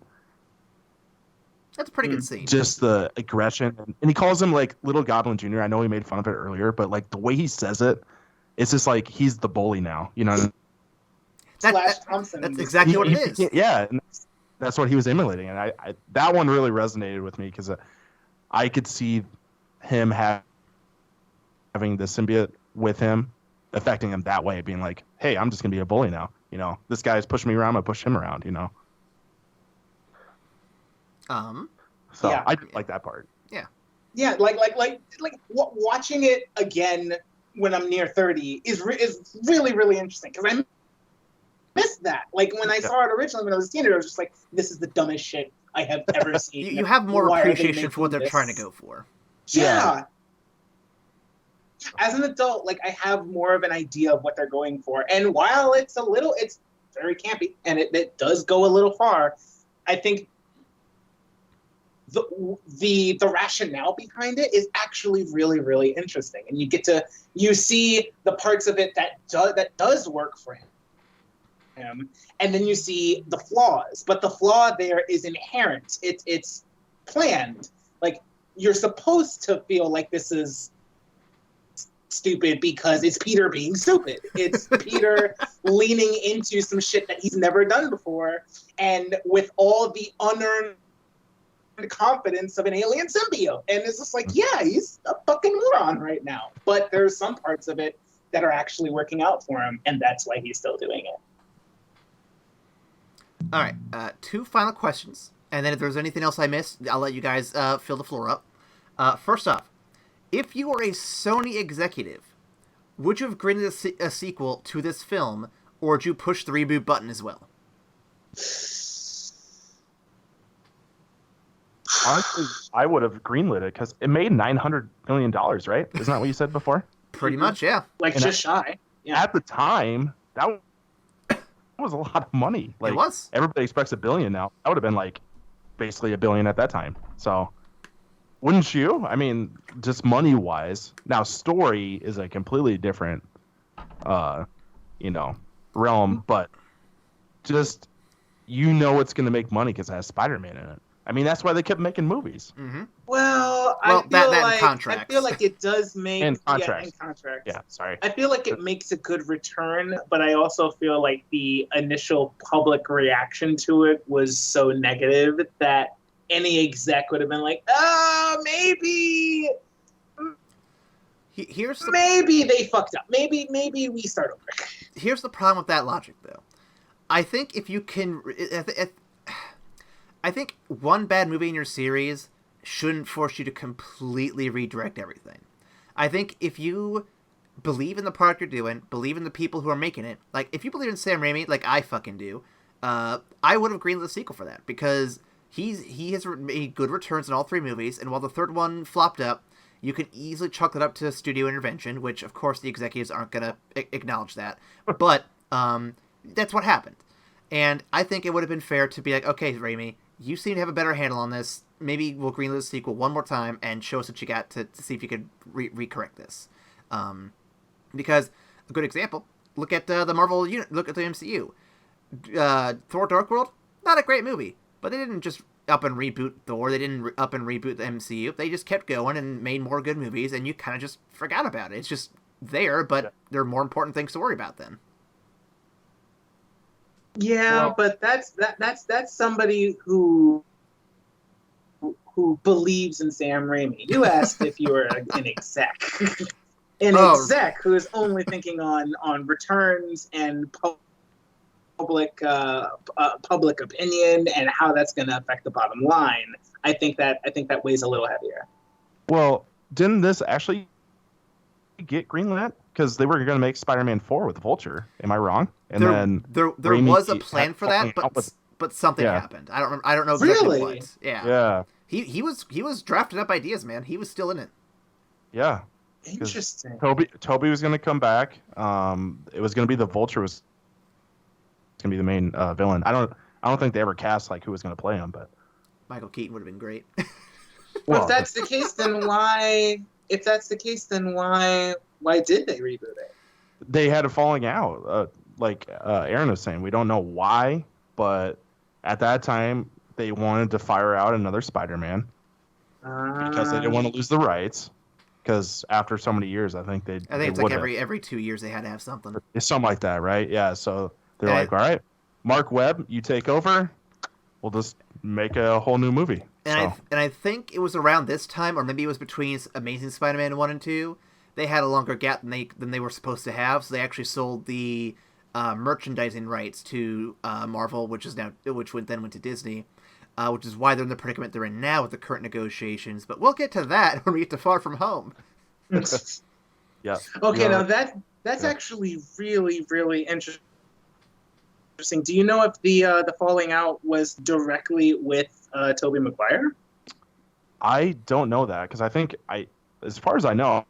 That's a pretty good scene. Just the aggression. And he calls him, like, Little Goblin Jr. I know he made fun of it earlier, but, like, the way he says it, it's just like he's the bully now, you know? Flash Thompson. That's exactly what it is. Yeah, and that's what he was emulating. And I that one really resonated with me, because I could see him having the symbiote with him, affecting him that way, being like, hey, I'm just going to be a bully now. You know, this guy's pushing me around, I'm going to push him around, you know? So yeah. I did like that part. Yeah, like watching it again when I'm near 30 is really, really interesting, because I missed that. Like, when I saw it originally when I was a teenager, I was just like, this is the dumbest shit I have ever seen. You have more appreciation for what they're trying to go for. Yeah. As an adult, like, I have more of an idea of what they're going for. And while it's very campy, and it does go a little far, I think the rationale behind it is actually really, really interesting. And you see the parts of it that does work for him. And then you see the flaws. But the flaw there is inherent. It's planned. Like, you're supposed to feel like this is stupid because it's Peter being stupid. It's Peter leaning into some shit that he's never done before, and with all the unearned confidence of an alien symbiote. And it's just like, yeah, he's a fucking moron right now. But there's some parts of it that are actually working out for him, and that's why he's still doing it. All right, 2 final questions, and then if there's anything else I missed, I'll let you guys fill the floor up. First off, if you were a Sony executive, would you have granted a sequel to this film, or would you push the reboot button as well? Honestly, I would have greenlit it, because it made $900 million, right? Isn't that what you said before? Pretty much, yeah. Like, and just shy. Yeah. At the time, that was a lot of money. Like, it was. Everybody expects $1 billion now. That would have been, like, basically $1 billion at that time. So, wouldn't you? I mean, just money-wise. Now, story is a completely different, realm, but just, it's going to make money because it has Spider-Man in it. I mean, that's why they kept making movies. Mm-hmm. Well, I feel like it does make... And contracts. Yeah, and contracts. Yeah, sorry. I feel like it makes a good return, but I also feel like the initial public reaction to it was so negative that any exec would have been like, maybe maybe they fucked up. Maybe we start over. Here's the problem with that logic, though. I think if you can... I think one bad movie in your series shouldn't force you to completely redirect everything. I think if you believe in the product you're doing, believe in the people who are making it, like, if you believe in Sam Raimi, like I fucking do, I would have greenlit the sequel for that, because he has made good returns in all 3 movies, and while the third one flopped up, you can easily chalk that up to studio intervention, which, of course, the executives aren't going to acknowledge that, but that's what happened. And I think it would have been fair to be like, okay, Raimi, you seem to have a better handle on this. Maybe we'll greenlit the sequel one more time and show us what you got to see if you could recorrect this. Because a good example, look at the Marvel unit, look at the MCU. Thor: Dark World, not a great movie, but they didn't just up and reboot Thor. They didn't up and reboot the MCU. They just kept going and made more good movies, and you kind of just forgot about it. It's just there, but there are more important things to worry about then. Yeah, but that's somebody who believes in Sam Raimi. You asked if you were an exec. Exec who is only thinking on returns and public opinion and how that's going to affect the bottom line. I think that weighs a little heavier. Well, didn't this actually get greenlit? Because they were going to make Spider-Man 4 with Vulture. Am I wrong? And there was a plan for that, but something happened. I don't know exactly what. Yeah. He was drafting up ideas, man. He was still in it. Yeah. Interesting. Toby was going to come back. It was going to be the Vulture was going to be the main villain. I don't think they ever cast like who was going to play him, but Michael Keaton would have been great. Well, if that's the case, then why? If that's the case, then why did they reboot it? They had a falling out. Like Aaron was saying, we don't know why, but at that time they wanted to fire out another Spider-Man because they didn't want to lose the rights. Because after so many years, I think it's like every 2 years they had to have something. It's something like that, right? Yeah. So they're like, all right, Mark Webb, you take over. We'll just make a whole new movie. And I think it was around this time, or maybe it was between Amazing Spider-Man 1 and 2. They had a longer gap than they were supposed to have, so they actually sold the merchandising rights to Marvel, which then went to Disney, which is why they're in the predicament they're in now with the current negotiations. But we'll get to that when we get to Far From Home. Yeah. Okay, now that's actually really, really interesting. Do you know if the falling out was directly with Tobey Maguire? I don't know that because I think as far as I know,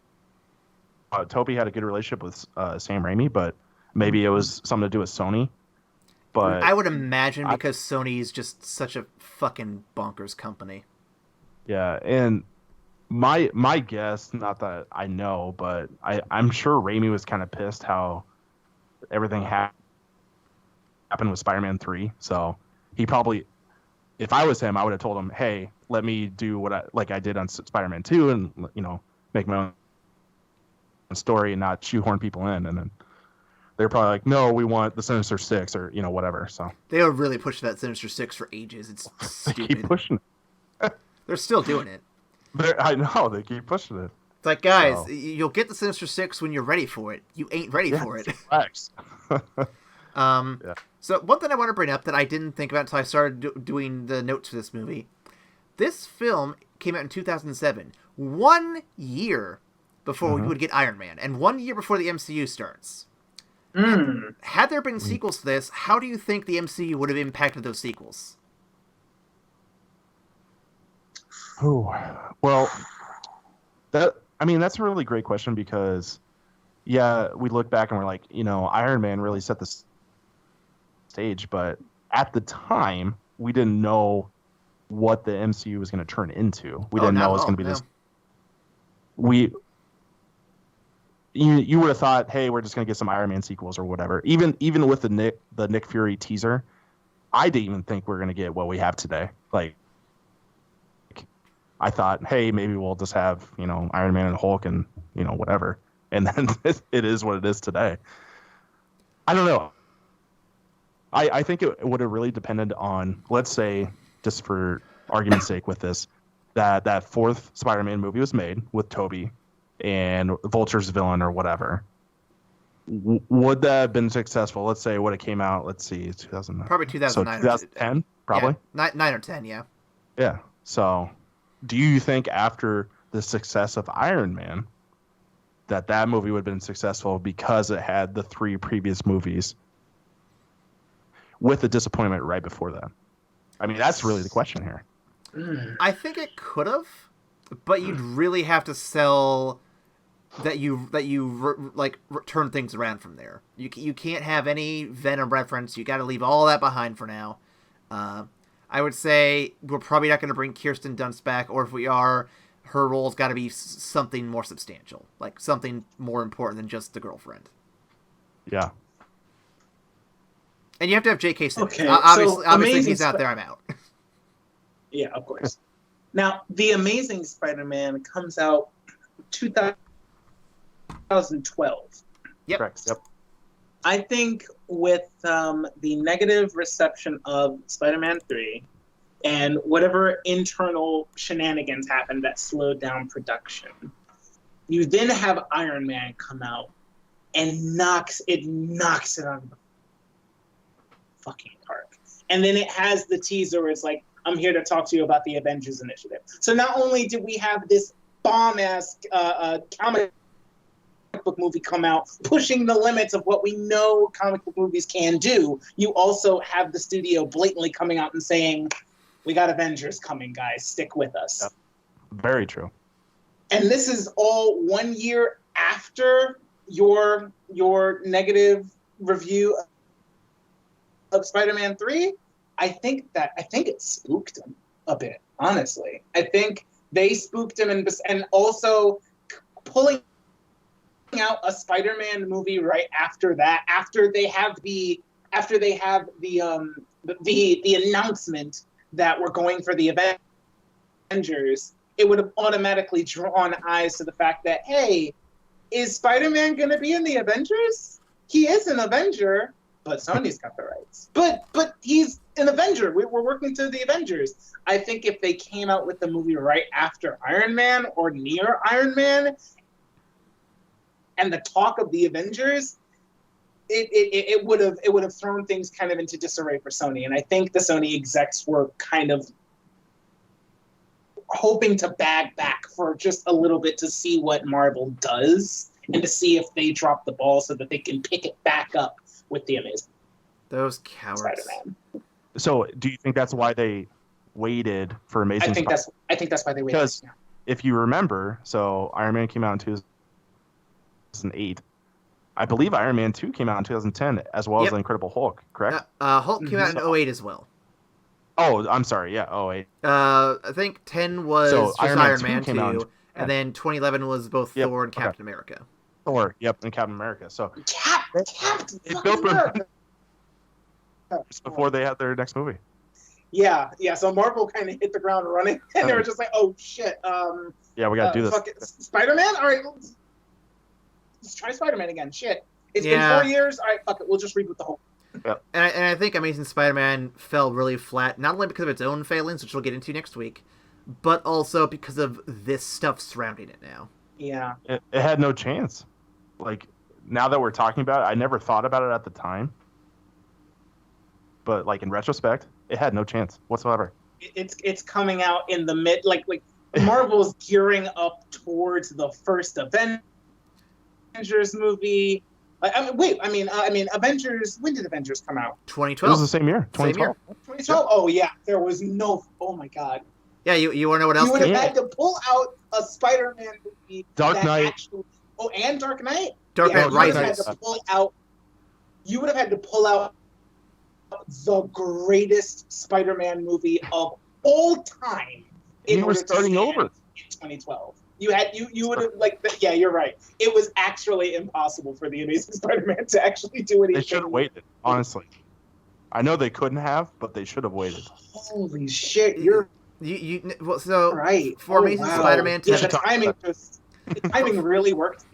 Tobey had a good relationship with Sam Raimi, but maybe it was something to do with Sony. But I would imagine because Sony is just such a fucking bonkers company. Yeah, and my guess, not that I know, but I'm sure Raimi was kind of pissed how everything happened with Spider-Man 3. So he probably, if I was him, I would have told him, hey, let me do what I did on Spider-Man 2 and, make my own story and not shoehorn people in. And then they're probably like, no, we want the Sinister Six or, whatever. So they were really pushing that Sinister Six for ages. It's stupid. They keep pushing it. They're still doing it. I know, they keep pushing it. It's like, guys, you'll get the Sinister Six when you're ready for it. You ain't ready for it. Facts. So one thing I want to bring up that I didn't think about until I started doing the notes for this movie. This film came out in 2007, 1 year before we would get Iron Man, and 1 year before the MCU starts. Had there been sequels to this, how do you think the MCU would have impacted those sequels? Well, that's a really great question because, we look back and we're like, Iron Man really set the stage, but at the time, we didn't know what the MCU was going to turn into. We didn't know it was going to be this. You would have thought, hey, we're just going to get some Iron Man sequels or whatever. Even with the Nick Fury teaser, I didn't even think we were going to get what we have today. Like, I thought, hey, maybe we'll just have Iron Man and Hulk and whatever, and then it is what it is today. I don't know. I think it would have really depended on, let's say, just for argument's sake with this, that fourth Spider-Man movie was made with Tobey and Vulture's villain or whatever. Would that have been successful? Let's say what it came out, let's see, 2009. Probably 2009. So 2010, probably? Yeah, 9 or 10, yeah. Yeah. So do you think after the success of Iron Man that movie would have been successful because it had the three previous movies with the disappointment right before that? I mean, that's really the question here. I think it could have, but you'd really have to sell that you turn things around from there. You can't have any Venom reference. You got to leave all that behind for now. I would say we're probably not going to bring Kirsten Dunst back, or if we are, her role's got to be something more substantial, like something more important than just the girlfriend. Yeah. And you have to have J.K. Simmons. Okay, obviously he's out there, I'm out. Yeah, of course. Now, The Amazing Spider-Man comes out 2012. Yep. Correct. Yep. I think with the negative reception of Spider-Man 3 and whatever internal shenanigans happened that slowed down production, you then have Iron Man come out and knocks it out of the fucking park. And then it has the teaser where it's like, I'm here to talk to you about the Avengers Initiative. So not only did we have this bomb-ass comic book movie come out, pushing the limits of what we know comic book movies can do, you also have the studio blatantly coming out and saying, we got Avengers coming, guys. Stick with us. Yep. Very true. And this is all 1 year after your negative review of Spider-Man 3. I think it spooked him a bit, honestly. I think they spooked him and also pulling out a Spider-Man movie right after that, after they have the announcement that we're going for the Avengers, it would have automatically drawn eyes to the fact that, hey, is Spider-Man going to be in the Avengers? He is an Avenger, but Sony's got the rights. But he's an Avenger. We're working to the Avengers. I think if they came out with the movie right after Iron Man or near Iron Man, and the talk of the Avengers, it would have thrown things kind of into disarray for Sony. And I think the Sony execs were kind of hoping to bag back for just a little bit to see what Marvel does and to see if they drop the ball so that they can pick it back up with the Amazing Those cowards. Spider-Man. So, do you think that's why they waited for Amazing? I think that's why they waited. Because if you remember, so Iron Man came out in 2008. I believe Iron Man 2 came out in 2010, as well as The Incredible Hulk. Correct? Hulk came out in 2008 as well. Oh, I'm sorry. Yeah, 2008. I think 10 was just Iron Man 2, and then 2011 was both Thor and Captain America. Thor, and Captain America. So Captain America. Before they had their next movie. Yeah. So Marvel kind of hit the ground running, and they were just like, "Oh shit, we got to do this." Spider-Man. All right, let's try Spider-Man again. Shit, it's been 4 years. All right, fuck it, we'll just reboot the whole. Yep. And I think Amazing Spider-Man fell really flat, not only because of its own failings, which we'll get into next week, but also because of this stuff surrounding it now. Yeah. It had no chance. Like, now that we're talking about it, I never thought about it at the time. But, like, in retrospect, it had no chance whatsoever. It's coming out in the mid... Like Marvel's gearing up towards the first Avengers movie... Avengers. When did Avengers come out? 2012. It was the same year. 2012. 2012. Oh yeah, there was no. Oh my god. Yeah, you want to know what else? You would have had to pull out a Spider-Man movie. Dark Knight. And Dark Knight. Dark Knight Rises. You would have had to pull out the greatest Spider-Man movie of all time. You were starting over in 2012. You would have you're right. It was actually impossible for the Amazing Spider-Man to actually do anything. They should have waited, honestly. I know they couldn't have, but they should have waited. Holy shit! You're right. For Amazing Spider-Man to the timing really worked.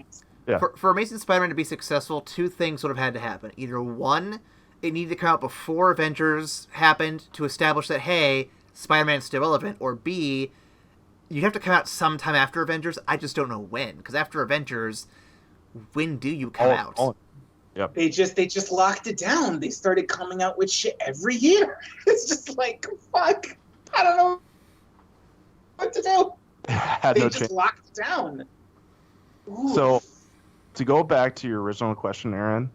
Yeah. For Amazing Spider-Man to be successful, two things would have had to happen. Either one, it needed to come out before Avengers happened to establish that, hey, Spider-Man's still relevant, or B, you have to come out sometime after Avengers. I just don't know when, because after Avengers, when do you come out? Yep. They just locked it down. They started coming out with shit every year. It's just like, fuck, I don't know what to do. They just locked it down. Ooh. So, to go back to your original question, Aaron,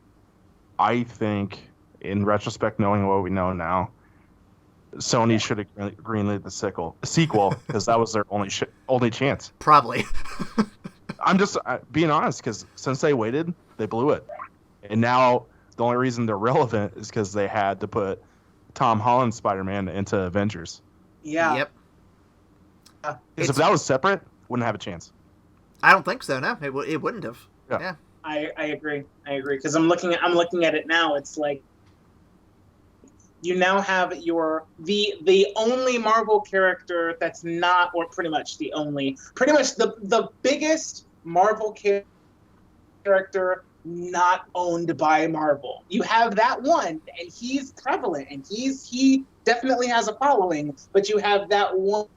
I think, in retrospect, knowing what we know now, Sony should have greenlit the sequel because that was their only chance. Probably. I'm just being honest, because since they waited, they blew it. And now the only reason they're relevant is because they had to put Tom Holland's Spider-Man into Avengers. Yeah. Yep. Because if that was separate, wouldn't have a chance. I don't think so. No, it wouldn't have. Yeah. I agree. Because I'm looking at it now. It's like you now have the only Marvel character that's not, or pretty much the biggest Marvel character not owned by Marvel. You have that one, and he's prevalent, and he definitely has a following, but you have that one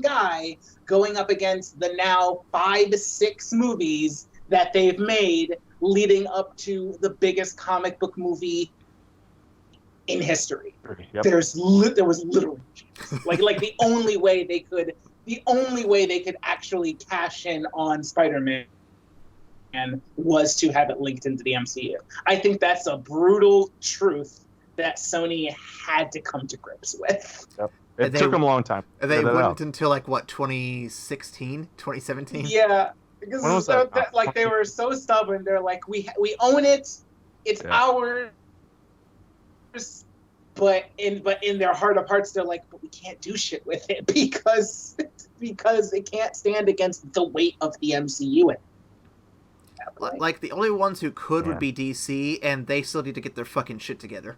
guy going up against the now 5-6 movies that they've made leading up to the biggest comic book movie in history. Yep. There was literally like the only way they could actually cash in on Spider-Man was to have it linked into the MCU. I think that's a brutal truth that Sony had to come to grips with. Yep. It took them a long time. They wouldn't until 2016, 2017? Yeah, because they were so stubborn. They're like, we own it. It's ours. But in their heart of hearts, they're like, but we can't do shit with it because it can't stand against the weight of the MCU. Like, the only ones who could would be DC, and they still need to get their fucking shit together.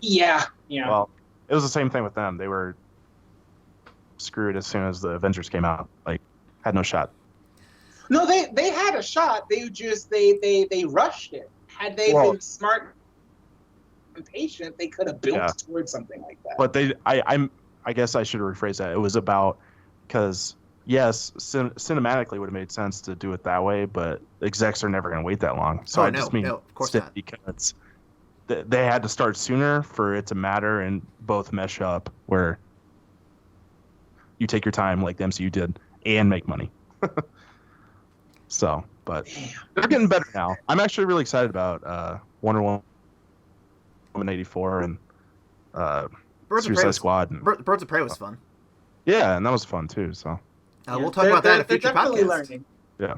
Yeah. Well, it was the same thing with them. They were screwed as soon as the Avengers came out. Like, had no shot. No, they had a shot. They just they rushed it. Had they been smart and patient, they could have built towards something like that. But I guess I should rephrase that. It was about, because yes, cinematically would have made sense to do it that way, but execs are never going to wait that long. So of course not. Because they had to start sooner for it to matter and both mesh up, where you take your time like the MCU did and make money. So, but they're getting better now. I'm actually really excited about Wonder Woman 84 and Suicide Squad. And, Birds of Prey was fun. Yeah, and that was fun too. So we'll talk about that in a future podcast. They're definitely learning. Yeah,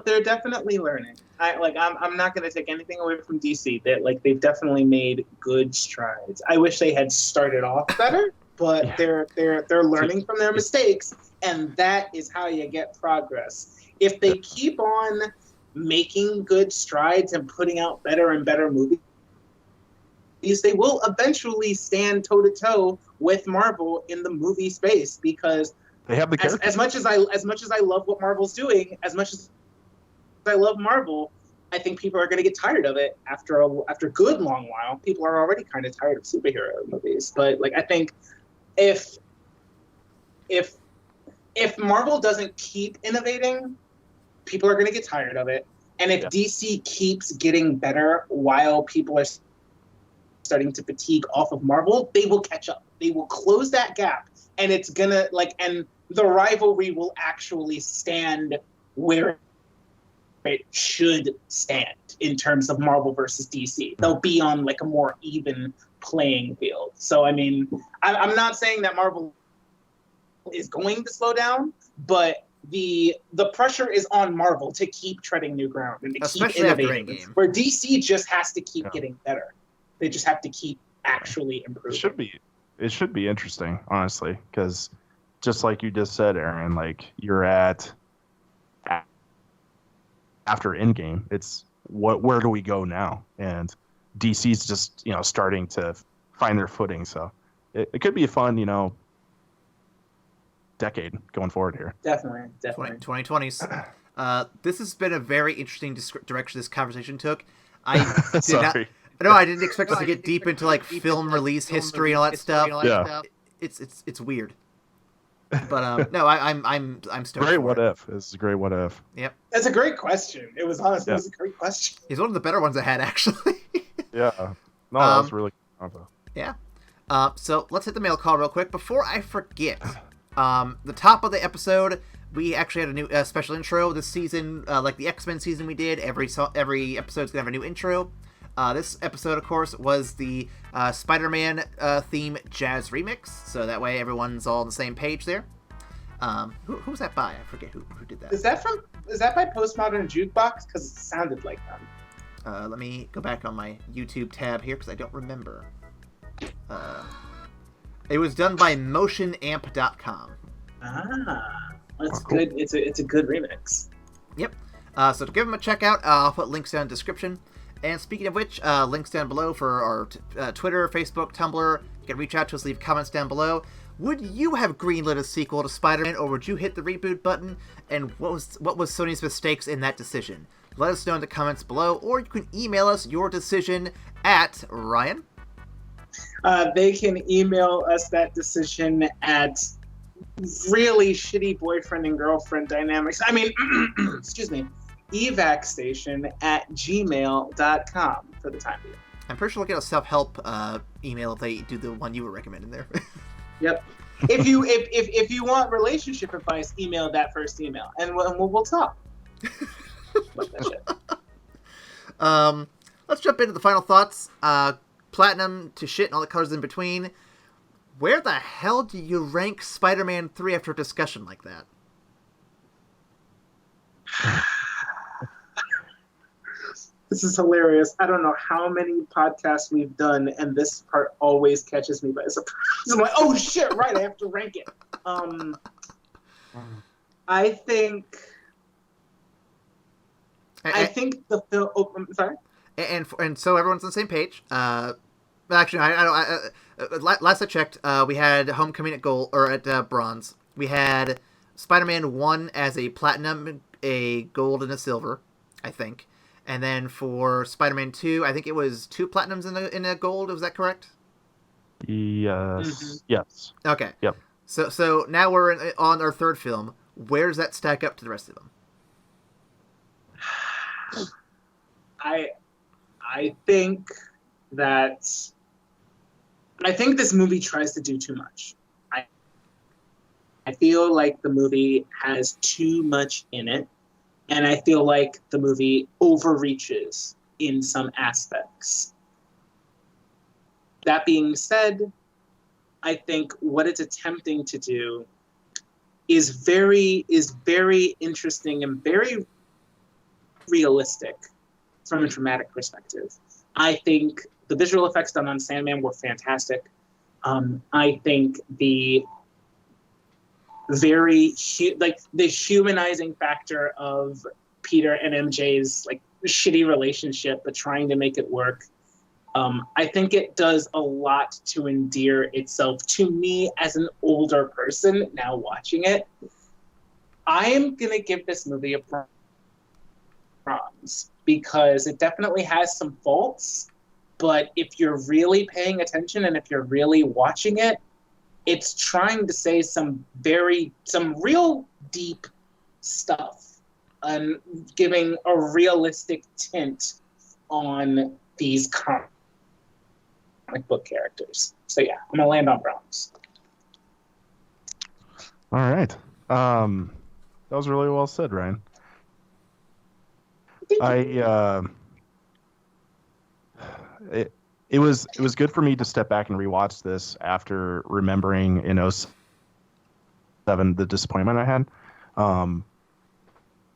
they're definitely learning. I'm not going to take anything away from DC. They've definitely made good strides. I wish they had started off better, but they're learning from their mistakes, and that is how you get progress. If they keep on making good strides and putting out better and better movies, they will eventually stand toe to toe with Marvel in the movie space, because they have the characters. As much as I love what Marvel's doing, as much as I love Marvel, I think people are going to get tired of it after a good long while. People are already kind of tired of superhero movies, but I think if Marvel doesn't keep innovating, people are going to get tired of it. And if DC keeps getting better while people are starting to fatigue off of Marvel, they will catch up. They will close that gap, and it's gonna and the rivalry will actually stand where it should stand in terms of Marvel versus DC. They'll be on a more even playing field. So I mean, I'm not saying that Marvel is going to slow down, but the pressure is on Marvel to keep treading new ground and to keep innovating. Where DC just has to keep getting better. They just have to keep actually improving. It should be interesting, honestly, because just like you just said, Aaron, you're at after Endgame, it's where do we go now? And DC's just starting to find their footing. So it could be a fun decade going forward here. Definitely. 2020s. This has been a very interesting direction this conversation took. I didn't expect us to get deep into film release history and all that stuff. Yeah. It's weird. But no, I'm stoked. Great what if. It's a great what if. Yep. That's a great question. It was honestly it was a great question. It's one of the better ones I had, actually. Yeah. No, that was really good. Yeah. So let's hit the mail call real quick before I forget. The top of the episode, we actually had a new special intro this season, like the X-Men season we did. Every episode's gonna have a new intro. This episode, of course, was the Spider-Man theme jazz remix, so that way everyone's all on the same page there. Who was that by? I forget who did that. Is that by Postmodern Jukebox? Because it sounded like them. Let me go back on my YouTube tab here because I don't remember. It was done by motionamp.com. That's good. It's a good remix. Yep. So to give them a check out, I'll put links down in the description. And speaking of which, links down below for our Twitter, Facebook, Tumblr. You can reach out to us, leave comments down below. Would you have greenlit a sequel to Spider-Man, or would you hit the reboot button? And what was Sony's mistakes in that decision? Let us know in the comments below, or you can email us your decision at Ryan. They can email us that decision at really shitty boyfriend and girlfriend dynamics. I mean, excuse me, evacstation@gmail.com for the time being. I'm pretty sure we'll get a self-help email if they do the one you were recommending there. Yep. If you want relationship advice, email that first email, and we'll talk. Love that shit. Let's jump into the final thoughts. Platinum to shit and all the colors in between. Where the hell do you rank Spider-Man 3 after a discussion like that? This is hilarious. I don't know how many podcasts we've done, and this part always catches me by surprise. I'm like, oh shit, right, I have to rank it. I think the film. Oh, I'm sorry. And so everyone's on the same page. Actually, last I checked, we had Homecoming at gold or at bronze. We had Spider-Man 1 as a platinum, a gold, and a silver, I think. And then for Spider-Man 2, I think it was 2 platinums in a gold. Was that correct? Yes. Mm-hmm. Yes. Okay. Yep. So now we're on our third film. Where does that stack up to the rest of them? I think this movie tries to do too much. I feel like the movie has too much in it, and I feel like the movie overreaches in some aspects. That being said, I think what it's attempting to do is very interesting and very realistic from a dramatic perspective. I think the visual effects done on Sandman were fantastic. I think the the humanizing factor of Peter and MJ's like shitty relationship, but trying to make it work. I think it does a lot to endear itself to me as an older person now watching it. I am gonna give this movie a bronze because it definitely has some faults, but if you're really paying attention and if you're really watching it, it's trying to say some real deep stuff and giving a realistic tint on these comic book characters. So yeah, I'm gonna land on bronze. All right. That was really well said, Ryan. It was good for me to step back and rewatch this after remembering in 2007 the disappointment I had.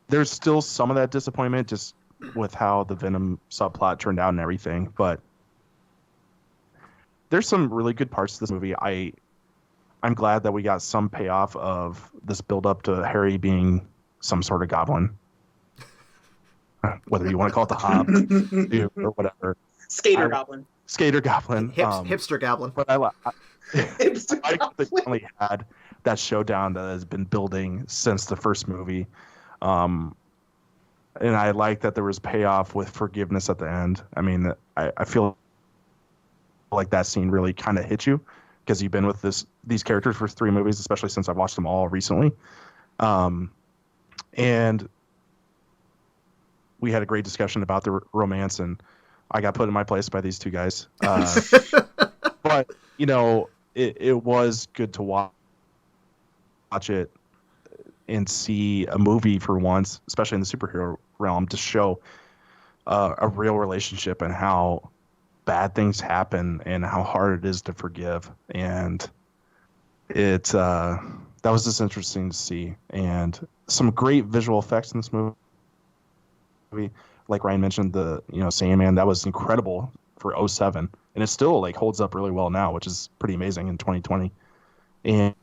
There's still some of that disappointment just with how the Venom subplot turned out and everything, but there's some really good parts to this movie. I'm glad that we got some payoff of this build up to Harry being some sort of goblin. Whether you want to call it the Hob or whatever. Skater Goblin. Hipster Goblin. But I like that they finally had that showdown that has been building since the first movie. And I like that there was payoff with forgiveness at the end. I mean, I feel like that scene really kind of hit you because you've been with these characters for 3 movies, especially since I've watched them all recently. And we had a great discussion about the romance, and I got put in my place by these 2 guys. But, you know, it was good to watch it and see a movie for once, especially in the superhero realm, to show a real relationship and how bad things happen and how hard it is to forgive. And that was just interesting to see. And some great visual effects in this movie. Like Ryan mentioned, Sandman, that was incredible for 2007, and it still like holds up really well now, which is pretty amazing in 2020. And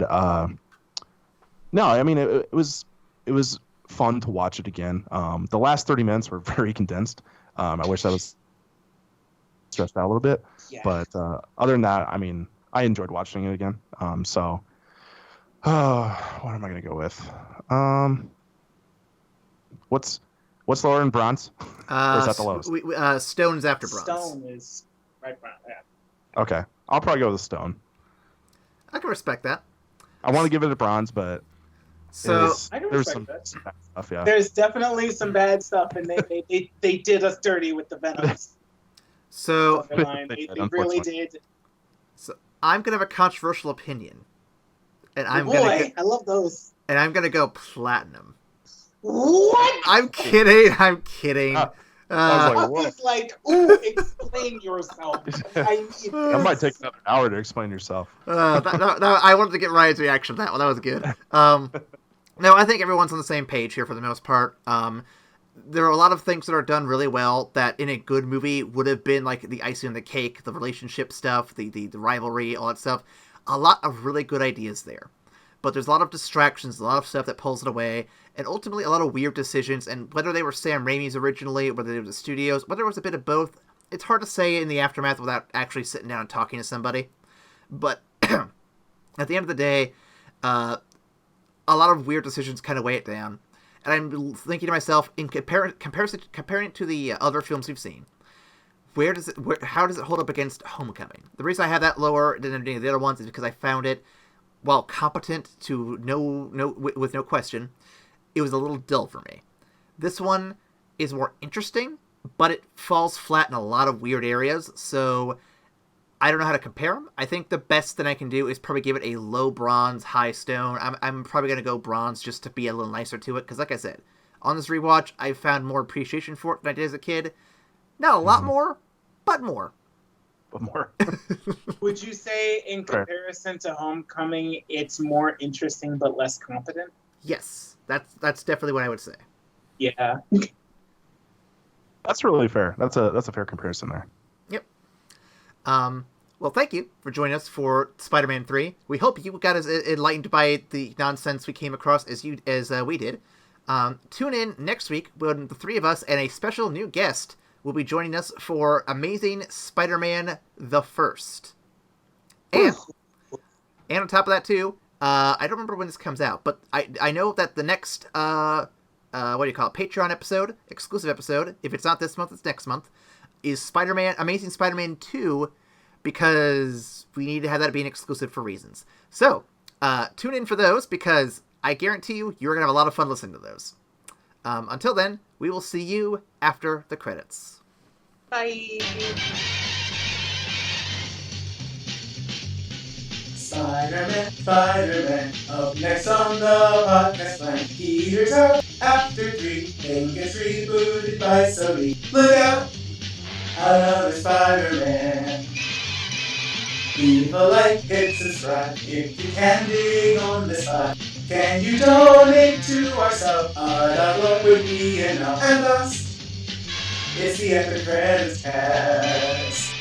no, I mean it was fun to watch it again. The last 30 minutes were very condensed. I wish I was stretched out a little bit, yeah. But other than that, I mean, I enjoyed watching it again. So what am I gonna go with? What's lower than bronze? Or is that the lowest? Stone's after bronze. Stone is right behind. Yeah. Okay, I'll probably go with the stone. I can respect that. I want to give it a bronze, but So I can there's respect some that. bad stuff. Yeah. There's definitely some bad stuff, and they did us dirty with the Venoms. so They really did. I'm gonna have a controversial opinion, and I'm I love those. gonna go platinum. What? I'm kidding. I'm kidding. I Uh, was I like, whoa. was like, ooh, explain yourself. I need That might take this. another hour to explain yourself. I wanted to get Ryan's reaction to that one. That was good. No, I think everyone's on the same page here for the most part. There are a lot of things that are done really well that in a good movie would have been like the icing on the cake, the relationship stuff, the rivalry, all that stuff. A lot of really good ideas there. But there's a lot of distractions, a lot of stuff that pulls it away, and ultimately a lot of weird decisions, and whether they were Sam Raimi's originally, whether they were the studios, whether it was a bit of both, it's hard to say in the aftermath without actually sitting down and talking to somebody. But at the end of the day, a lot of weird decisions kind of weigh it down. And I'm thinking to myself, in comparing it to the other films we've seen, how does it hold up against Homecoming? The reason I have that lower than any of the other ones is because I found it, while competent to with no question, it was a little dull for me. This one is more interesting, but it falls flat in a lot of weird areas, so I don't know how to compare them. I think the best thing I can do is probably give it a low bronze, high stone. I'm probably going to go bronze just to be a little nicer to it, because like I said, on this rewatch, I found more appreciation for it than I did as a kid. Not a lot more, but more. But more. Would you say, in comparison to Homecoming, it's more interesting but less competent? Yes, that's definitely what I would say. Yeah. That's really fair. That's a fair comparison there. Yep. Well, thank you for joining us for Spider-Man 3. We hope you got as enlightened by the nonsense we came across as we did. Tune in next week when the three of us and a special new guest will be joining us for Amazing Spider-Man the First. And on top of that too, I don't remember when this comes out, but I know that the next Patreon episode, exclusive episode, if it's not this month, it's next month, is Amazing Spider-Man 2, because we need to have that be an exclusive for reasons. So, tune in for those, because I guarantee you're going to have a lot of fun listening to those. Until then, we will see you after the credits. Bye. Spider-Man, up next on the podcast line. Peter's out after 3, then gets rebooted by Sony. Look out, another Spider-Man. Leave a like, hit subscribe, if you can dig on the spot. Can you donate to our sub? $1 would be enough. And last, it's the After Credits Cast.